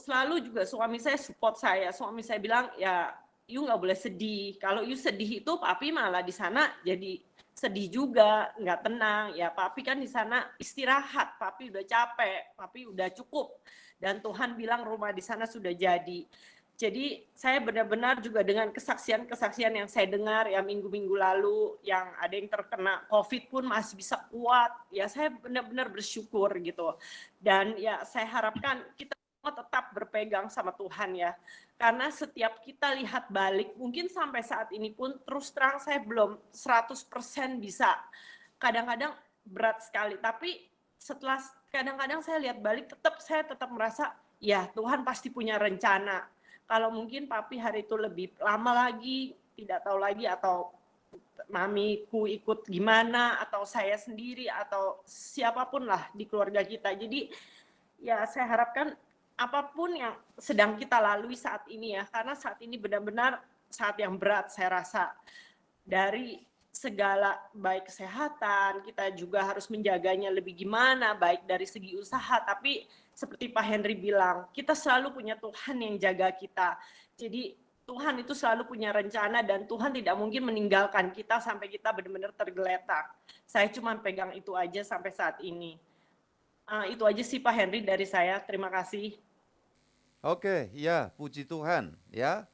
S6: selalu juga suami saya support saya. Suami saya bilang ya you nggak boleh sedih. Kalau you sedih itu papi malah di sana jadi sedih juga, nggak tenang. Ya papi kan di sana istirahat, papi udah capek, papi udah cukup. Dan Tuhan bilang rumah di sana sudah jadi. Jadi saya benar-benar juga dengan kesaksian-kesaksian yang saya dengar ya minggu-minggu lalu, yang ada yang terkena COVID pun masih bisa kuat, ya saya benar-benar bersyukur gitu. Dan ya saya harapkan kita semua tetap berpegang sama Tuhan ya. Karena setiap kita lihat balik, mungkin sampai saat ini pun terus terang saya belum 100% bisa. Kadang-kadang berat sekali, tapi setelah kadang-kadang saya lihat balik saya tetap merasa ya Tuhan pasti punya rencana. Kalau mungkin papi hari itu lebih lama lagi, tidak tahu lagi, atau mamiku ikut gimana, atau saya sendiri, atau siapapun lah di keluarga kita. Jadi ya saya harapkan apapun yang sedang kita lalui saat ini ya, karena saat ini benar-benar saat yang berat saya rasa. Dari segala baik kesehatan, kita juga harus menjaganya lebih gimana, baik dari segi usaha, tapi seperti Pak Henry bilang, kita selalu punya Tuhan yang jaga kita. Jadi Tuhan itu selalu punya rencana dan Tuhan tidak mungkin meninggalkan kita sampai kita benar-benar tergeletak. Saya cuma pegang itu aja sampai saat ini. Itu aja sih Pak Henry dari saya. Terima kasih.
S4: Oke, ya puji Tuhan ya.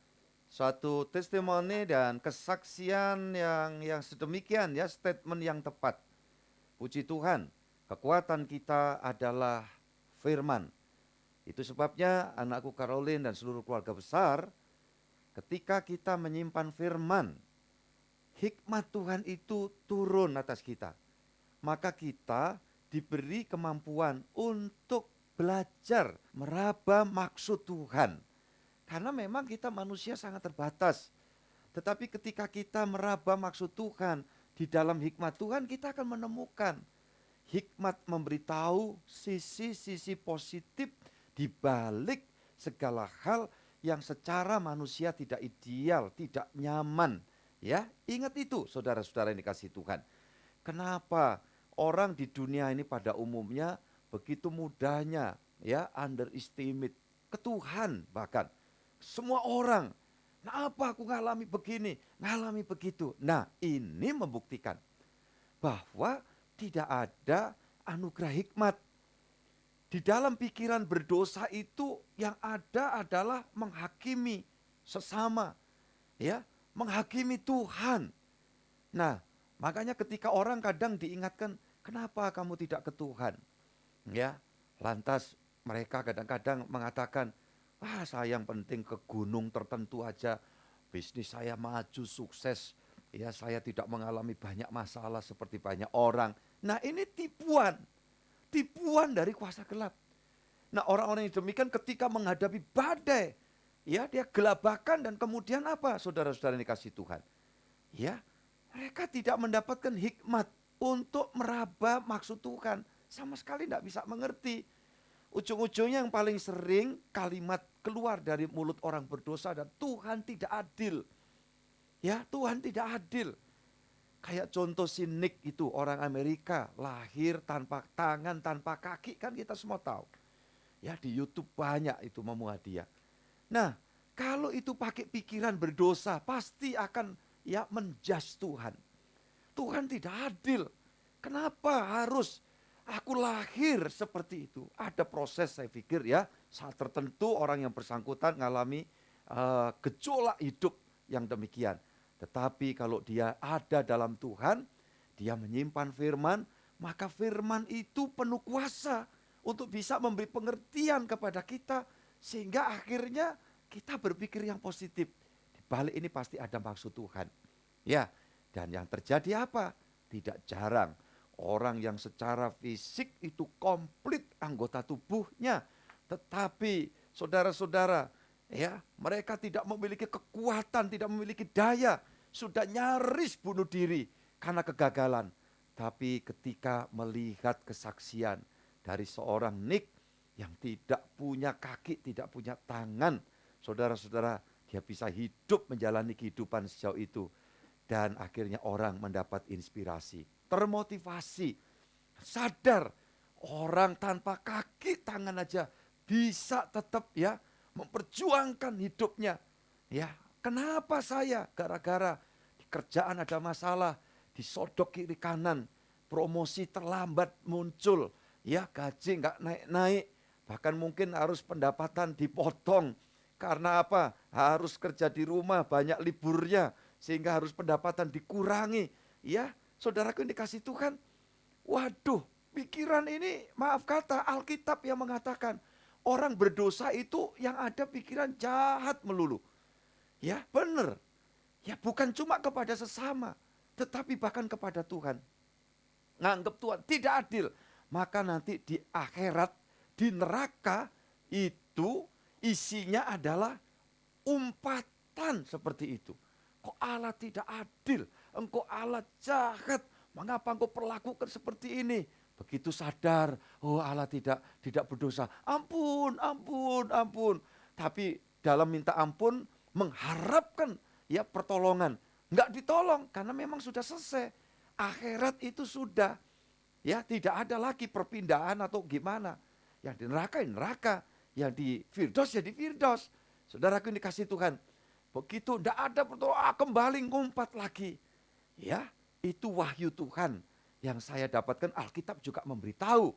S4: suatu testimoni dan kesaksian yang sedemikian ya, statement yang tepat. Puji Tuhan, kekuatan kita adalah firman. Itu sebabnya anakku Caroline dan seluruh keluarga besar, ketika kita menyimpan firman, hikmat Tuhan itu turun atas kita. Maka kita diberi kemampuan untuk belajar meraba maksud Tuhan. Karena memang kita manusia sangat terbatas. Tetapi ketika kita meraba maksud Tuhan, di dalam hikmat Tuhan kita akan menemukan hikmat memberitahu sisi-sisi positif di balik segala hal yang secara manusia tidak ideal, tidak nyaman. Ya, ingat itu saudara-saudara yang dikasihi Tuhan. Kenapa orang di dunia ini pada umumnya begitu mudahnya ya underestimate ke Tuhan bahkan. Semua orang, nah apa aku ngalami begini, ngalami begitu. Nah ini membuktikan bahwa tidak ada anugerah hikmat. Di dalam pikiran berdosa itu yang ada adalah menghakimi sesama, ya, menghakimi Tuhan. Nah, makanya ketika orang kadang diingatkan, kenapa kamu tidak ke Tuhan? Ya, lantas mereka kadang-kadang mengatakan, wah saya yang penting ke gunung tertentu aja, bisnis saya maju, sukses, ya saya tidak mengalami banyak masalah seperti banyak orang. Nah ini tipuan dari kuasa gelap. Nah orang-orang yang demikian ketika menghadapi badai, ya dia gelabakan dan kemudian apa saudara-saudara yang dikasihi Tuhan? Ya mereka tidak mendapatkan hikmat untuk meraba maksud Tuhan. Sama sekali tidak bisa mengerti. Ujung-ujungnya yang paling sering kalimat keluar dari mulut orang berdosa dan Tuhan tidak adil. Ya, Tuhan tidak adil. Kayak contoh si Nick itu, orang Amerika, lahir tanpa tangan, tanpa kaki, kan kita semua tahu. Ya, di YouTube banyak itu memuat dia. Nah, kalau itu pakai pikiran berdosa, pasti akan ya menjudge Tuhan. Tuhan tidak adil. Kenapa harus aku lahir seperti itu? Ada proses saya pikir ya, saat tertentu orang yang bersangkutan mengalami gejolak hidup yang demikian. Tetapi kalau dia ada dalam Tuhan, dia menyimpan firman, maka firman itu penuh kuasa untuk bisa memberi pengertian kepada kita, sehingga akhirnya kita berpikir yang positif. Di balik ini pasti ada maksud Tuhan. Ya, dan yang terjadi apa? Tidak jarang orang yang secara fisik itu komplit anggota tubuhnya, tetapi saudara-saudara, ya, mereka tidak memiliki kekuatan, tidak memiliki daya, sudah nyaris bunuh diri karena kegagalan. Tapi ketika melihat kesaksian dari seorang Nick yang tidak punya kaki, tidak punya tangan, saudara-saudara, dia bisa hidup menjalani kehidupan sejauh itu. Dan akhirnya orang mendapat inspirasi, termotivasi, sadar orang tanpa kaki tangan aja bisa tetap ya memperjuangkan hidupnya. Ya, kenapa saya? Gara-gara di kerjaan ada masalah, disodok kiri kanan, promosi terlambat muncul, ya gaji nggak naik-naik, bahkan mungkin harus pendapatan dipotong. Karena apa? Harus kerja di rumah, banyak liburnya, sehingga harus pendapatan dikurangi. Ya, saudaraku yang dikasih Tuhan, waduh, pikiran ini, maaf kata, Alkitab yang mengatakan, orang berdosa itu yang ada pikiran jahat melulu. Ya, benar. Ya, bukan cuma kepada sesama, tetapi bahkan kepada Tuhan. Nganggap Tuhan tidak adil. Maka nanti di akhirat, di neraka, itu isinya adalah umpatan seperti itu. Kok Allah tidak adil? Engkau Allah jahat. Mengapa engkau perlakukan seperti ini? Begitu sadar, oh Allah tidak berdosa. Ampun, ampun, ampun. Tapi dalam minta ampun mengharapkan ya pertolongan. Enggak ditolong karena memang sudah selesai. Akhirat itu sudah ya tidak ada lagi perpindahan atau gimana. Yang di neraka, yang di Firdaus ya di Firdaus. Saudaraku yang dikasih Tuhan. Begitu tidak ada pertolongan, kembali ngumpat lagi. Ya, itu wahyu Tuhan yang saya dapatkan. Alkitab juga memberitahu.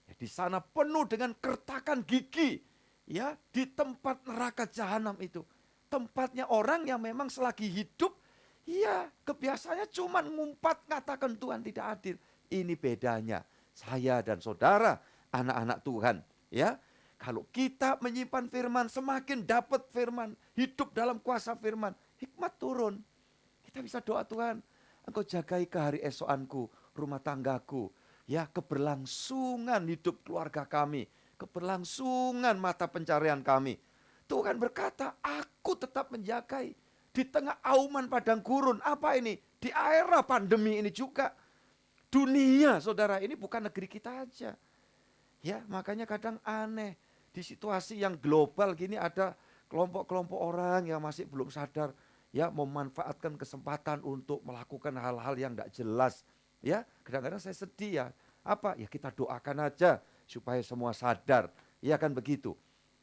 S4: Ya, di sana penuh dengan kertakan gigi. Ya, di tempat neraka jahanam itu. tempatnya orang yang memang selagi hidup, iya kebiasaannya cuma ngumpat katakan Tuhan tidak adil. Ini bedanya saya dan saudara, anak-anak Tuhan. Ya, kalau kita menyimpan firman, semakin dapat firman, hidup dalam kuasa firman, hikmat turun. Kita bisa doa, Tuhan, Engkau jagai ke hari esokanku, rumah tanggaku, ya keberlangsungan hidup keluarga kami, keberlangsungan mata pencarian kami. Tuhan berkata, aku tetap menjagai di tengah auman padang gurun. Apa ini? Di era pandemi ini juga. Dunia, saudara, ini bukan negeri kita aja. Ya, makanya kadang aneh. Di situasi yang global gini ada kelompok-kelompok orang yang masih belum sadar. Ya, memanfaatkan kesempatan untuk melakukan hal-hal yang tidak jelas. Ya, kadang-kadang saya sedih ya. Apa? Ya kita doakan aja supaya semua sadar. Ya kan begitu.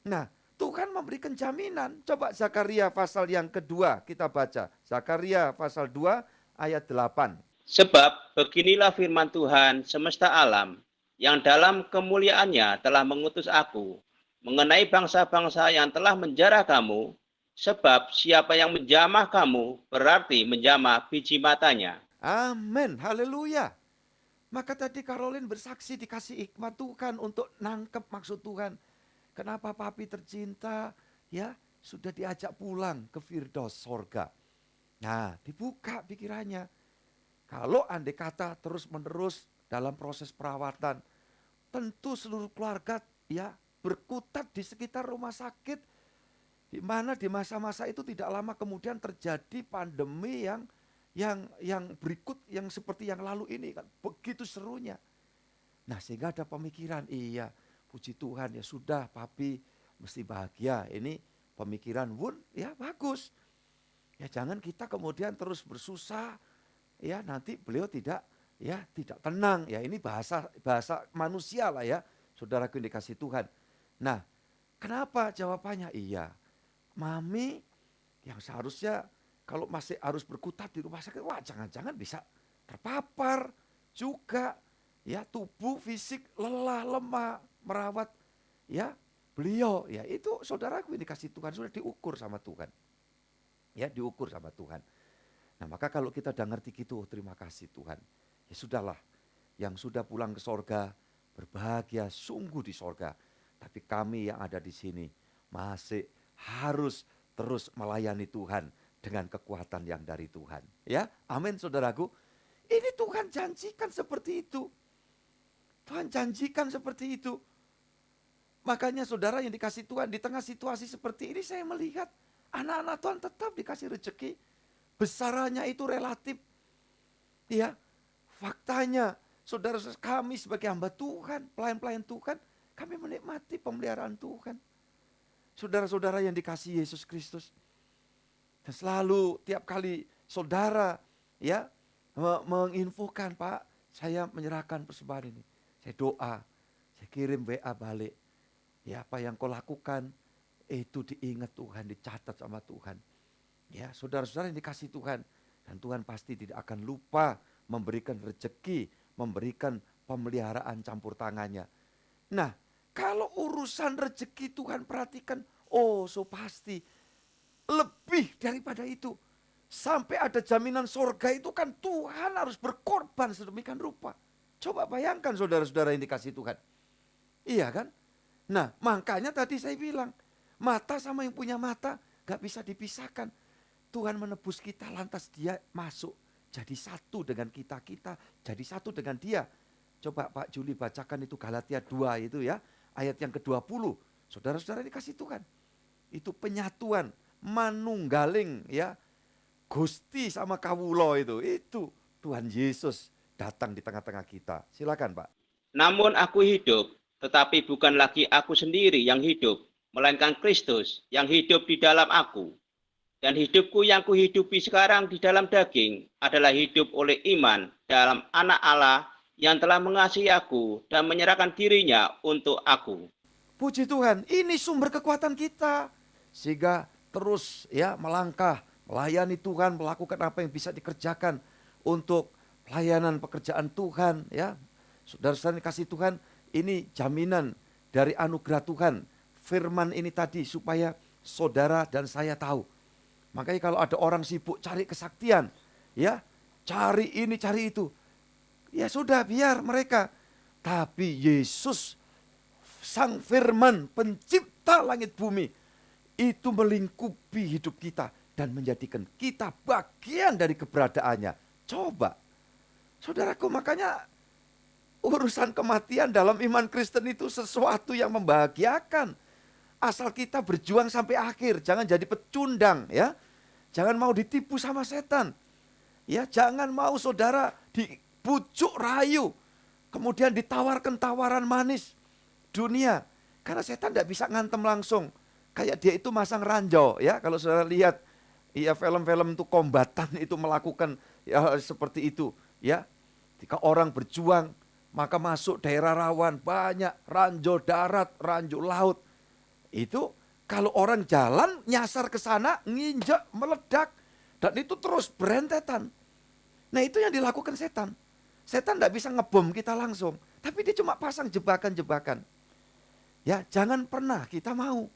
S4: Nah, Tuhan memberikan jaminan. Coba Zakaria pasal yang kedua kita baca. Zakaria pasal 2 ayat 8.
S5: Sebab beginilah firman Tuhan semesta alam, yang dalam kemuliaannya telah mengutus aku, mengenai bangsa-bangsa yang telah menjarah kamu, sebab siapa yang menjamah kamu, berarti menjamah biji matanya.
S4: Amin, haleluya. Maka tadi Caroline bersaksi dikasih hikmat Tuhan untuk nangkep maksud Tuhan. Kenapa papi tercinta ya sudah diajak pulang ke Firdaus sorga. Nah dibuka pikirannya. Kalau andai kata terus menerus dalam proses perawatan. Tentu seluruh keluarga ya berkutat di sekitar rumah sakit. Di mana di masa-masa itu tidak lama kemudian terjadi pandemi yang berikut yang seperti yang lalu ini kan. Begitu serunya. Nah sehingga ada pemikiran iya. Puji Tuhan ya sudah papi mesti bahagia. Ini pemikiran Wun ya bagus. Ya jangan kita kemudian terus bersusah ya nanti beliau tidak tenang. Ya ini bahasa manusia lah ya. Saudaraku yang dikasih Tuhan. Nah kenapa jawabannya? Iya mami yang seharusnya kalau masih harus berkutat di rumah sakit. Wah jangan-jangan bisa terpapar juga. Ya tubuh fisik lelah lemah merawat ya beliau ya itu saudaraku yang dikasih Tuhan sudah diukur sama Tuhan ya diukur sama Tuhan. Nah maka kalau kita udah ngerti gitu terima kasih Tuhan ya sudahlah yang sudah pulang ke sorga berbahagia sungguh di sorga tapi kami yang ada di sini masih harus terus melayani Tuhan dengan kekuatan yang dari Tuhan ya amin saudaraku. Ini Tuhan janjikan seperti itu. Tuhan janjikan seperti itu. Makanya saudara yang dikasih Tuhan di tengah situasi seperti ini saya melihat anak-anak Tuhan tetap dikasih rezeki. Besarannya itu relatif. Ya, faktanya saudara kami sebagai hamba Tuhan, pelayan-pelayan Tuhan, kami menikmati pemeliharaan Tuhan. Saudara-saudara yang dikasih Yesus Kristus. Dan selalu tiap kali saudara ya menginfokan Pak, saya menyerahkan persembahan ini. Saya doa, saya kirim WA balik. Ya apa yang kau lakukan itu diingat Tuhan, dicatat sama Tuhan. Ya saudara-saudara yang dikasih Tuhan. Dan Tuhan pasti tidak akan lupa memberikan rezeki, memberikan pemeliharaan campur tangannya. Nah kalau urusan rezeki Tuhan perhatikan, oh so pasti lebih daripada itu. Sampai ada jaminan sorga itu kan Tuhan harus berkorban sedemikian rupa. Coba bayangkan saudara-saudara yang dikasih Tuhan. Iya kan? Nah makanya tadi saya bilang, mata sama yang punya mata gak bisa dipisahkan. Tuhan menebus kita lantas dia masuk. Jadi satu dengan kita, jadi satu dengan dia. Coba Pak Juli bacakan itu Galatia 2 itu ya. Ayat yang ke-20. Saudara-saudara yang dikasih Tuhan. Itu penyatuan, manunggaling ya. Gusti sama kawulo itu Tuhan Yesus datang di tengah-tengah kita. Silakan Pak.
S5: Namun aku hidup, tetapi bukan lagi aku sendiri yang hidup, melainkan Kristus yang hidup di dalam aku. Dan hidupku yang kuhidupi sekarang di dalam daging adalah hidup oleh iman dalam Anak Allah yang telah mengasihi aku dan menyerahkan dirinya untuk aku.
S4: Puji Tuhan, ini sumber kekuatan kita. Sehingga terus ya melangkah, melayani Tuhan, melakukan apa yang bisa dikerjakan untuk pelayanan pekerjaan Tuhan ya. Saudara-saudara kasih Tuhan, ini jaminan dari anugerah Tuhan. Firman ini tadi supaya saudara dan saya tahu Makanya kalau ada orang sibuk cari kesaktian, ya, cari ini, cari itu, ya sudah biar mereka. Tapi Yesus, Sang Firman, pencipta langit bumi, itu melingkupi hidup kita dan menjadikan kita bagian dari keberadaannya. Coba, saudaraku, makanya urusan kematian dalam iman Kristen itu sesuatu yang membahagiakan. Asal kita berjuang sampai akhir, jangan jadi pecundang, ya. Jangan mau ditipu sama setan. Ya, jangan mau saudara dibujuk rayu, kemudian ditawarkan tawaran manis dunia. Karena setan tidak bisa ngantem langsung. Kayak dia itu masang ranjau, ya. Kalau saudara lihat, ya, film-film itu kombatan itu melakukan ya, seperti itu, ya. Jika orang berjuang, maka masuk daerah rawan, banyak ranjau darat, ranjau laut. Itu kalau orang jalan nyasar ke sana, nginjek, meledak, dan itu terus berentetan. Nah, itu yang dilakukan setan. Setan tidak bisa ngebom kita langsung, tapi dia cuma pasang jebakan-jebakan. Ya, jangan pernah kita mau.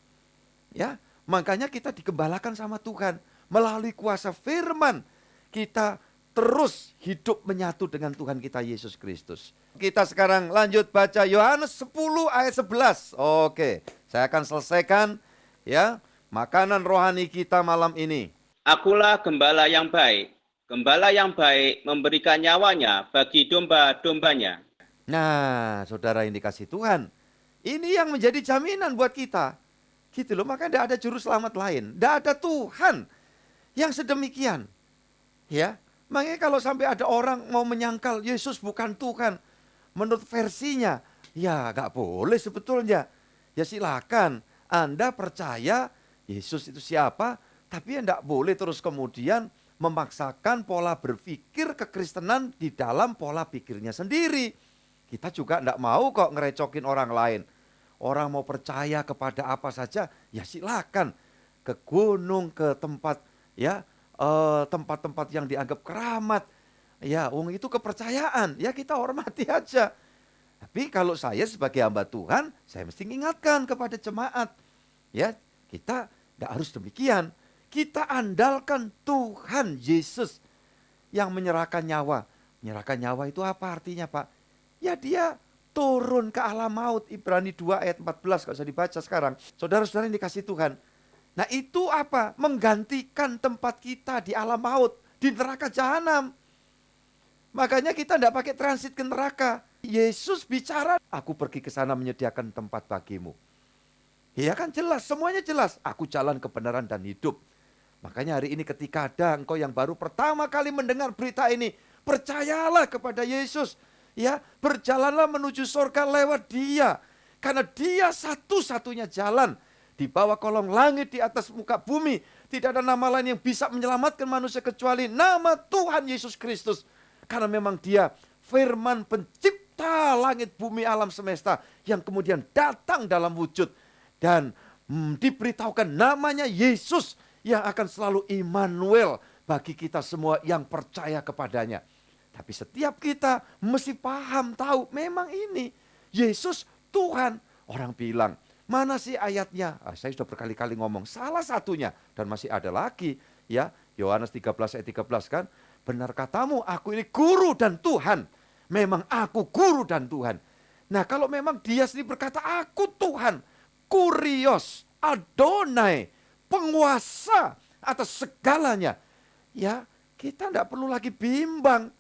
S4: Ya, makanya kita digembalakan sama Tuhan melalui kuasa firman. Kita terus hidup menyatu dengan Tuhan kita Yesus Kristus. Kita sekarang lanjut baca Yohanes 10 ayat 11. Oke, saya akan selesaikan ya makanan rohani kita malam ini.
S5: Akulah gembala yang baik. Gembala yang baik memberikan nyawanya bagi domba-dombanya.
S4: Nah, saudara yang dikasih Tuhan, ini yang menjadi jaminan buat kita. Gitu loh, makanya tidak ada juru selamat lain. Tidak ada Tuhan yang sedemikian. Ya, makanya kalau sampai ada orang mau menyangkal Yesus bukan Tuhan, menurut versinya, ya nggak boleh sebetulnya. Ya silakan, Anda percaya Yesus itu siapa, tapi ya nggak boleh terus kemudian memaksakan pola berpikir kekristenan di dalam pola pikirnya sendiri. Kita juga tidak mau kok ngerecokin orang lain. Orang mau percaya kepada apa saja, ya silakan. Ke gunung, ke tempat ya tempat-tempat yang dianggap keramat. Ya, itu kepercayaan. Ya kita hormati aja. Tapi kalau saya sebagai hamba Tuhan, saya mesti mengingatkan kepada jemaat. Ya, kita tidak harus demikian. Kita andalkan Tuhan Yesus yang menyerahkan nyawa. Menyerahkan nyawa itu apa artinya, Pak? Ya dia turun ke alam maut. Ibrani 2 ayat 14 kalau saya dibaca sekarang. Saudara-saudara yang dikasih Tuhan. Nah itu apa? Menggantikan tempat kita di alam maut. Di neraka jahanam. Makanya kita tidak pakai transit ke neraka. Yesus bicara, aku pergi ke sana menyediakan tempat bagimu. Ya kan jelas, semuanya jelas. Aku jalan kebenaran dan hidup. Makanya hari ini ketika ada engkau yang baru pertama kali mendengar berita ini, percayalah kepada Yesus. Ya, berjalanlah menuju surga lewat Dia. Karena Dia satu-satunya jalan di bawah kolong langit, di atas muka bumi. Tidak ada nama lain yang bisa menyelamatkan manusia kecuali nama Tuhan Yesus Kristus. Karena memang Dia firman pencipta langit bumi alam semesta yang kemudian datang dalam wujud dan diberitahukan namanya Yesus yang akan selalu Immanuel bagi kita semua yang percaya kepadanya. Tapi setiap kita mesti paham, tahu memang ini Yesus Tuhan. Orang bilang, mana sih ayatnya? Saya sudah berkali-kali ngomong, salah satunya dan masih ada lagi ya. Yohanes 13 ayat 13 kan, benar katamu, aku ini guru dan Tuhan. Memang aku guru dan Tuhan. Nah kalau memang Dia sendiri berkata, aku Tuhan, Kurios, Adonai, penguasa atas segalanya. Ya, kita tidak perlu lagi bimbang.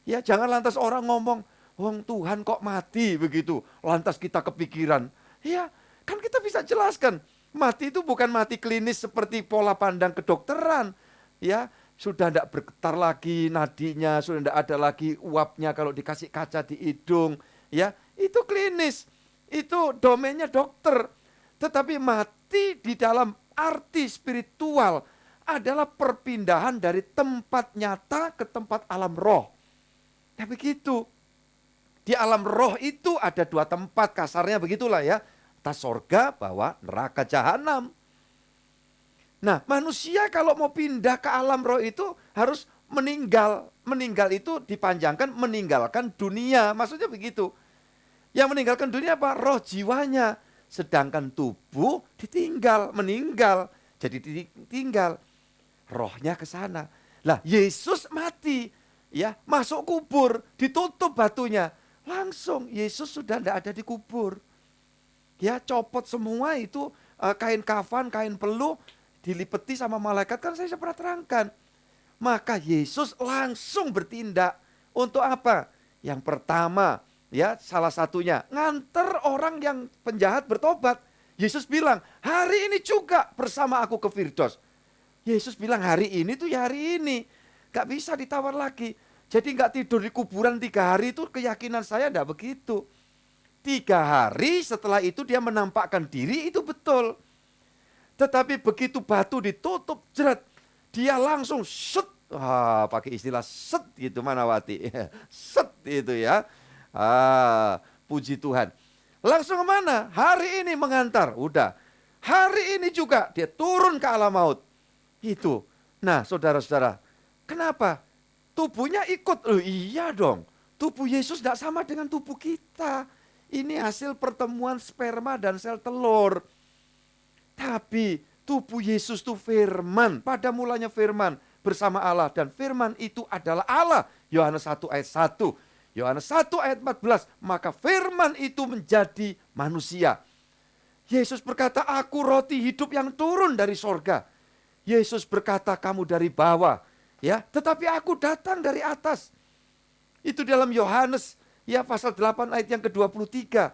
S4: Ya, jangan lantas orang ngomong, "Wong Tuhan kok mati begitu." Lantas kita kepikiran. Ya, kan kita bisa jelaskan, mati itu bukan mati klinis seperti pola pandang kedokteran. Ya, sudah tidak bergetar lagi nadinya, sudah tidak ada lagi uapnya kalau dikasih kaca di hidung. Ya, itu klinis. Itu domainnya dokter. Tetapi mati di dalam arti spiritual adalah perpindahan dari tempat nyata ke tempat alam roh. Ya begitu. Di alam roh itu ada dua tempat, kasarnya begitulah ya. Atas sorga, bawah neraka jahanam. Nah manusia kalau mau pindah ke alam roh itu harus meninggal. Meninggal itu dipanjangkan meninggalkan dunia. Maksudnya begitu. Yang meninggalkan dunia apa? Roh jiwanya. Sedangkan tubuh ditinggal, meninggal. Jadi ditinggal. rohnya ke sana. Lah Yesus mati, ya masuk kubur, ditutup batunya. Langsung Yesus sudah tidak ada di kubur. Ya copot semua itu kain kafan, kain peluh, dilipeti sama malaikat, kan saya pernah terangkan. Maka Yesus langsung bertindak untuk apa? Yang pertama, ya salah satunya nganter orang yang penjahat bertobat. Yesus bilang, hari ini juga bersama aku ke Firdaus. Yesus bilang hari ini tuh ya hari ini. Gak bisa ditawar lagi. Jadi gak tidur di kuburan 3 hari itu keyakinan saya gak begitu. 3 hari setelah itu dia menampakkan diri, itu betul. Tetapi begitu batu ditutup, jerat, dia langsung set. Pakai istilah set gitu Manawati. Set itu ya. Puji Tuhan. Langsung kemana? Hari ini mengantar. Udah. Hari ini juga dia turun ke alam maut. Itu. Nah saudara-saudara, kenapa? Tubuhnya ikut. Iya dong. Tubuh Yesus tidak sama dengan tubuh kita. Ini hasil pertemuan sperma dan sel telur. Tapi tubuh Yesus itu firman. Pada mulanya firman bersama Allah. Dan firman itu adalah Allah. Yohanes 1 ayat 1. Yohanes 1 ayat 14. Maka firman itu menjadi manusia. Yesus berkata, aku roti hidup yang turun dari sorga. Yesus berkata, kamu dari bawah. Ya, tetapi aku datang dari atas. Itu dalam Yohanes ya pasal 8 ayat yang ke-23.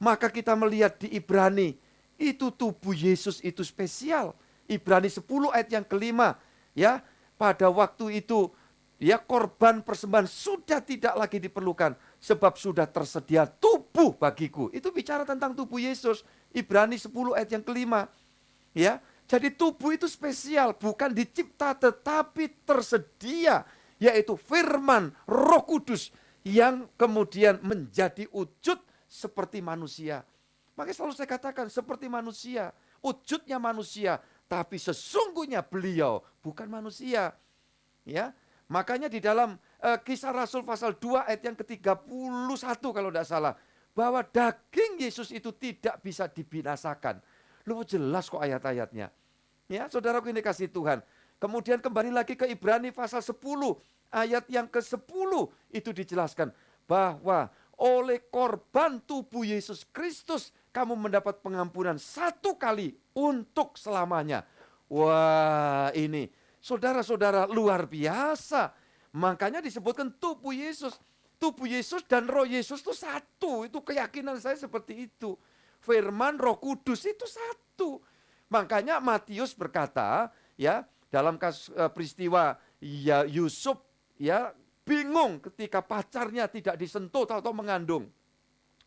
S4: Maka kita melihat di Ibrani, itu tubuh Yesus itu spesial. Ibrani 10 ayat yang ke-5, ya, pada waktu itu ya korban persembahan sudah tidak lagi diperlukan sebab sudah tersedia tubuh bagiku. Itu bicara tentang tubuh Yesus. Ibrani 10 ayat yang ke-5. Ya, jadi tubuh itu spesial, bukan dicipta tetapi tersedia, yaitu firman Roh Kudus yang kemudian menjadi wujud seperti manusia. Makanya selalu saya katakan seperti manusia, wujudnya manusia, tapi sesungguhnya beliau bukan manusia. Ya, makanya di dalam Kisah Rasul pasal 2 ayat yang ke-31 kalau tidak salah, bahwa daging Yesus itu tidak bisa dibinasakan. Loh jelas kok ayat-ayatnya. Ya, saudaraku ini kasih Tuhan. Kemudian kembali lagi ke Ibrani pasal 10 ayat yang ke-10 itu dijelaskan bahwa oleh korban tubuh Yesus Kristus kamu mendapat pengampunan 1 kali untuk selamanya. Wah, ini saudara-saudara luar biasa. Makanya disebutkan tubuh Yesus. Tubuh Yesus dan roh Yesus itu satu. Itu keyakinan saya seperti itu. Firman Roh Kudus itu satu. Makanya Matius berkata, ya, dalam kasus peristiwa ya Yusuf ya bingung ketika pacarnya tidak disentuh atau mengandung.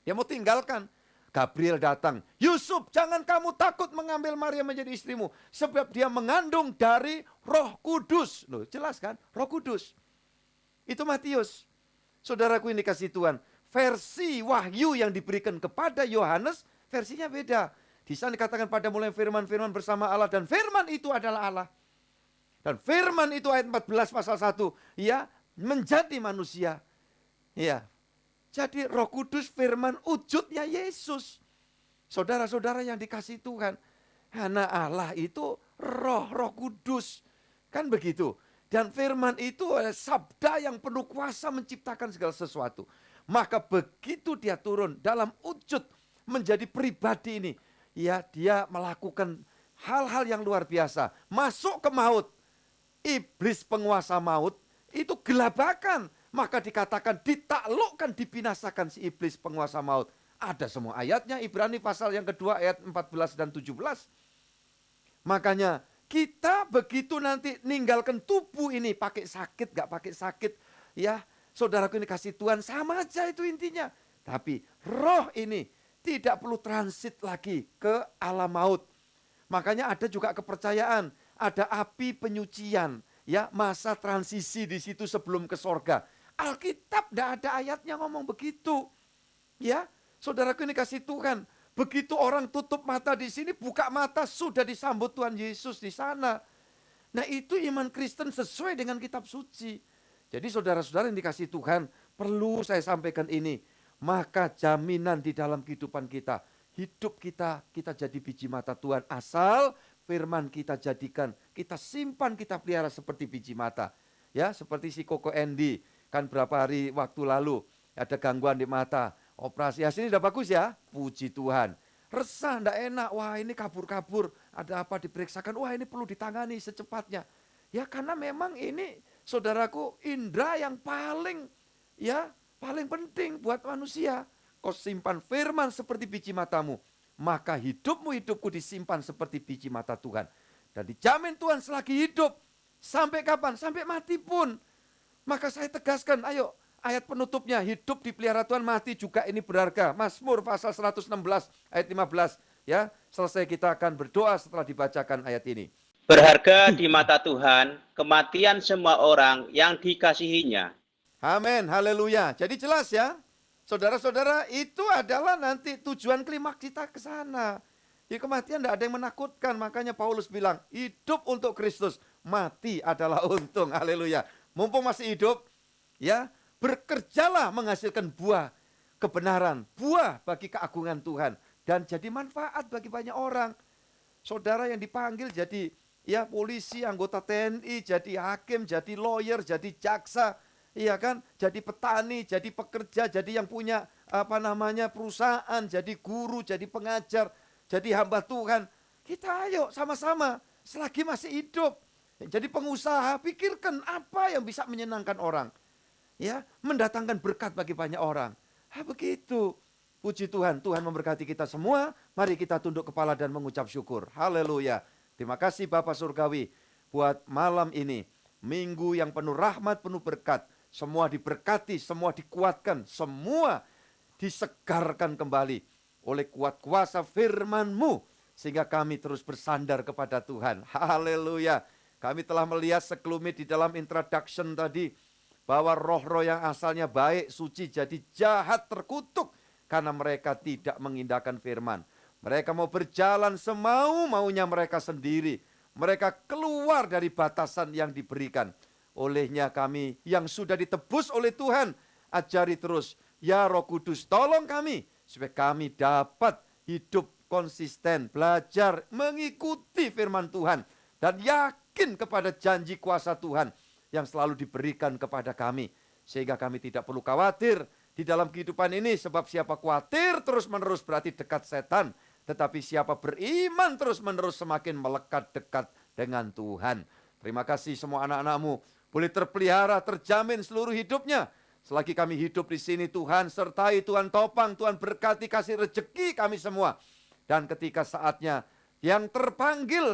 S4: Dia mau tinggalkan. Gabriel datang, Yusuf jangan kamu takut mengambil Maria menjadi istrimu. Sebab dia mengandung dari Roh Kudus. Loh, jelas kan? Roh Kudus. Itu Matius. Saudaraku ini kasih Tuhan. Versi wahyu yang diberikan kepada Yohanes, versinya beda. Di sana dikatakan pada mulai firman-firman bersama Allah. Dan firman itu adalah Allah. Dan firman itu ayat 14 pasal 1. Ya, menjadi manusia. Ya. Jadi Roh Kudus firman wujudnya Yesus. Saudara-saudara yang dikasih Tuhan. Anak Allah itu Roh Kudus. Kan begitu. Dan firman itu adalah sabda yang penuh kuasa menciptakan segala sesuatu. Maka begitu dia turun dalam wujud menjadi pribadi ini. Ya, dia melakukan hal-hal yang luar biasa. Masuk ke maut. Iblis penguasa maut itu gelabakan. Maka dikatakan ditaklukkan, dibinasakan si iblis penguasa maut. Ada semua ayatnya, Ibrani pasal yang kedua ayat 14 dan 17. Makanya kita begitu nanti ninggalkan tubuh ini, pakai sakit, gak pakai sakit. Ya, saudaraku ini kasih Tuhan, sama aja itu intinya. Tapi roh ini tidak perlu transit lagi ke alam maut. Makanya ada juga kepercayaan, ada api penyucian, ya masa transisi di situ sebelum ke sorga. Alkitab tidak ada ayatnya ngomong begitu. Ya, saudaraku ini kasih Tuhan, begitu orang tutup mata di sini, buka mata sudah disambut Tuhan Yesus di sana. Nah itu iman Kristen sesuai dengan kitab suci. Jadi saudara-saudara yang dikasih Tuhan, perlu saya sampaikan ini. Maka jaminan di dalam kehidupan kita, hidup kita jadi biji mata Tuhan. Asal firman kita jadikan, kita simpan, kita pelihara seperti biji mata. Ya, seperti si Koko Andy, kan berapa hari waktu lalu ada gangguan di mata, operasi, hasilnya udah bagus ya, puji Tuhan. Resah, enggak enak, wah ini kabur-kabur, ada apa diperiksakan, wah ini perlu ditangani secepatnya. Ya karena memang ini saudaraku indera yang paling penting buat manusia. Kau simpan firman seperti biji matamu, maka hidupku disimpan seperti biji mata Tuhan. Dan dijamin Tuhan selagi hidup, sampai kapan? Sampai mati pun. Maka saya tegaskan, ayo ayat penutupnya, hidup dipelihara Tuhan, mati juga ini berharga. Mazmur pasal 116 ayat 15. Ya, selesai kita akan berdoa setelah dibacakan ayat ini.
S5: Berharga di mata Tuhan kematian semua orang yang dikasihinya.
S4: Amin, haleluya. Jadi jelas ya, saudara-saudara, itu adalah nanti tujuan klimaks kita ke sana. Di kematian tidak ada yang menakutkan, makanya Paulus bilang, hidup untuk Kristus, mati adalah untung, haleluya. Mumpung masih hidup, ya, bekerjalah menghasilkan buah kebenaran, buah bagi keagungan Tuhan, dan jadi manfaat bagi banyak orang. Saudara yang dipanggil jadi ya polisi, anggota TNI, jadi hakim, jadi lawyer, jadi jaksa, iya kan, jadi petani, jadi pekerja, jadi yang punya perusahaan, jadi guru, jadi pengajar, jadi hamba Tuhan. Kita ayo sama-sama selagi masih hidup. Jadi pengusaha, pikirkan apa yang bisa menyenangkan orang. Ya, mendatangkan berkat bagi banyak orang. Begitu. Puji Tuhan, Tuhan memberkati kita semua. Mari kita tunduk kepala dan mengucap syukur. Haleluya. Terima kasih Bapa Surgawi buat malam ini. Minggu yang penuh rahmat, penuh berkat. Semua diberkati, semua dikuatkan, semua disegarkan kembali oleh kuat kuasa firman-Mu. Sehingga kami terus bersandar kepada Tuhan. Haleluya. Kami telah melihat sekelumit di dalam introduction tadi. Bahwa roh-roh yang asalnya baik, suci, jadi jahat, terkutuk. Karena mereka tidak mengindahkan firman. Mereka mau berjalan semau-maunya mereka sendiri. Mereka keluar dari batasan yang diberikan. Olehnya kami yang sudah ditebus oleh Tuhan, ajari terus. Ya Roh Kudus, tolong kami. Supaya kami dapat hidup konsisten, belajar, mengikuti firman Tuhan. Dan yakin kepada janji kuasa Tuhan yang selalu diberikan kepada kami. Sehingga kami tidak perlu khawatir di dalam kehidupan ini, sebab siapa khawatir terus-menerus berarti dekat setan. Tetapi siapa beriman terus-menerus semakin melekat dekat dengan Tuhan. Terima kasih semua anak-anak-Mu. Boleh terpelihara, terjamin seluruh hidupnya. Selagi kami hidup di sini, Tuhan sertai, Tuhan topang, Tuhan berkati, kasih rezeki kami semua. Dan ketika saatnya yang terpanggil,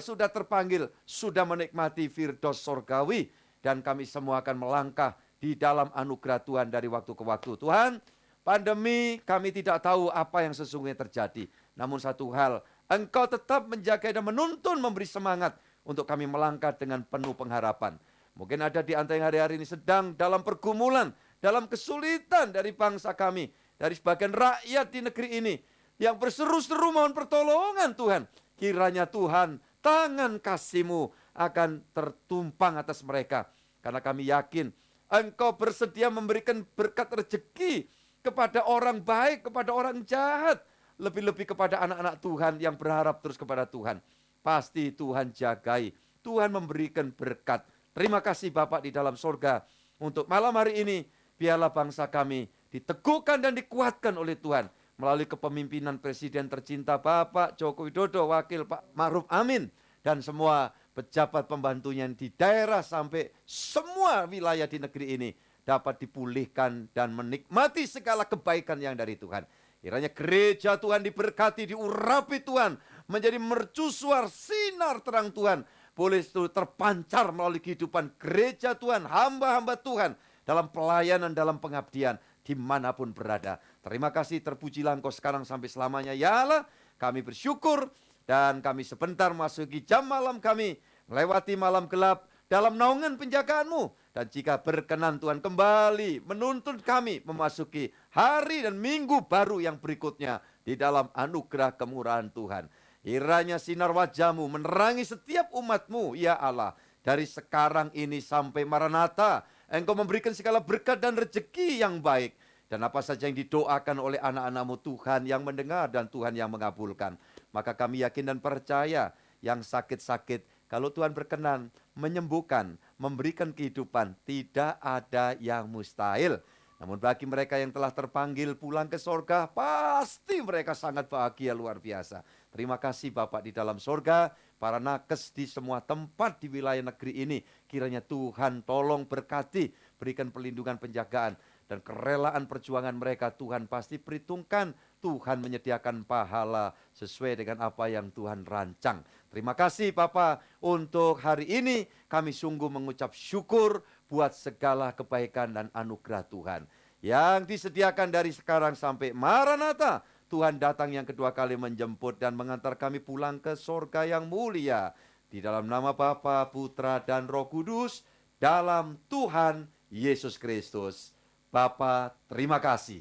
S4: sudah menikmati firdaus sorgawi. Dan kami semua akan melangkah di dalam anugerah Tuhan dari waktu ke waktu. Tuhan, pandemi kami tidak tahu apa yang sesungguhnya terjadi. Namun satu hal, Engkau tetap menjaga dan menuntun, memberi semangat untuk kami melangkah dengan penuh pengharapan. Mungkin ada di antara yang hari-hari ini sedang dalam pergumulan, dalam kesulitan dari bangsa kami, dari sebagian rakyat di negeri ini, yang berseru-seru mohon pertolongan Tuhan. Kiranya Tuhan, tangan kasih-Mu akan tertumpang atas mereka. Karena kami yakin, Engkau bersedia memberikan berkat rezeki kepada orang baik, kepada orang jahat. Lebih-lebih kepada anak-anak Tuhan yang berharap terus kepada Tuhan. Pasti Tuhan jagai, Tuhan memberikan berkat. Terima kasih Bapak di dalam surga. Untuk malam hari ini, biarlah bangsa kami diteguhkan dan dikuatkan oleh Tuhan. Melalui kepemimpinan Presiden tercinta Bapak Joko Widodo, Wakil Pak Ma'ruf Amin. Dan semua pejabat pembantunya di daerah sampai semua wilayah di negeri ini dapat dipulihkan dan menikmati segala kebaikan yang dari Tuhan. Kiranya gereja Tuhan diberkati, diurapi Tuhan, menjadi mercusuar sinar terang Tuhan. Boleh terpancar melalui kehidupan gereja Tuhan, hamba-hamba Tuhan, dalam pelayanan, dalam pengabdian, dimanapun berada. Terima kasih, terpujilah Engkau sekarang sampai selamanya. Ya Allah, kami bersyukur, dan kami sebentar memasuki jam malam kami, melewati malam gelap, dalam naungan penjagaan-Mu. Dan jika berkenan Tuhan kembali menuntun kami memasuki hari dan minggu baru yang berikutnya di dalam anugerah kemurahan Tuhan. Kiranya sinar wajah-Mu menerangi setiap umat-Mu, ya Allah. Dari sekarang ini sampai Maranatha, Engkau memberikan segala berkat dan rezeki yang baik. Dan apa saja yang didoakan oleh anak-anak-Mu, Tuhan yang mendengar dan Tuhan yang mengabulkan. Maka kami yakin dan percaya, yang sakit-sakit. Kalau Tuhan berkenan menyembuhkan, memberikan kehidupan, tidak ada yang mustahil. Namun bagi mereka yang telah terpanggil pulang ke sorga, pasti mereka sangat bahagia luar biasa. Terima kasih Bapak di dalam sorga, para nakes di semua tempat di wilayah negeri ini. Kiranya Tuhan tolong berkati, berikan perlindungan penjagaan. Dan kerelaan perjuangan mereka Tuhan pasti perhitungkan. Tuhan menyediakan pahala sesuai dengan apa yang Tuhan rancang. Terima kasih Bapak untuk hari ini kami sungguh mengucap syukur buat segala kebaikan dan anugerah Tuhan. Yang disediakan dari sekarang sampai Maranatha. Tuhan datang yang kedua kali menjemput dan mengantar kami pulang ke sorga yang mulia. Di dalam nama Bapa, Putra, dan Roh Kudus, dalam Tuhan Yesus Kristus. Bapa, terima kasih.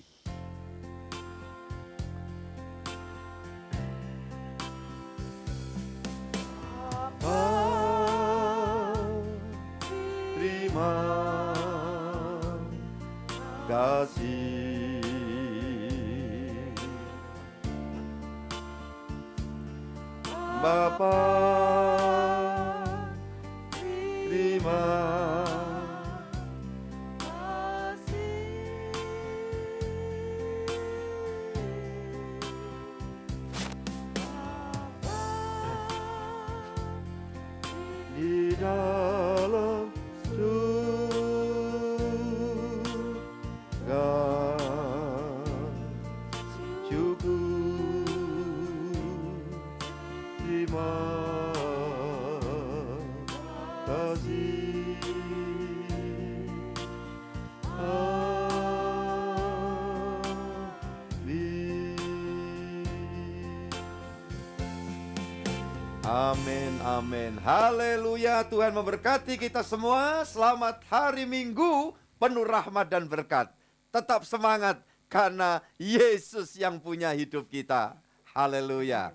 S4: Terima kasih. Bapa, terima di dalam surga cukup. Terima kasih. Amin, amin. Haleluya, Tuhan memberkati kita semua. Selamat hari Minggu penuh rahmat dan berkat. Tetap semangat karena Yesus yang punya hidup kita. Haleluya.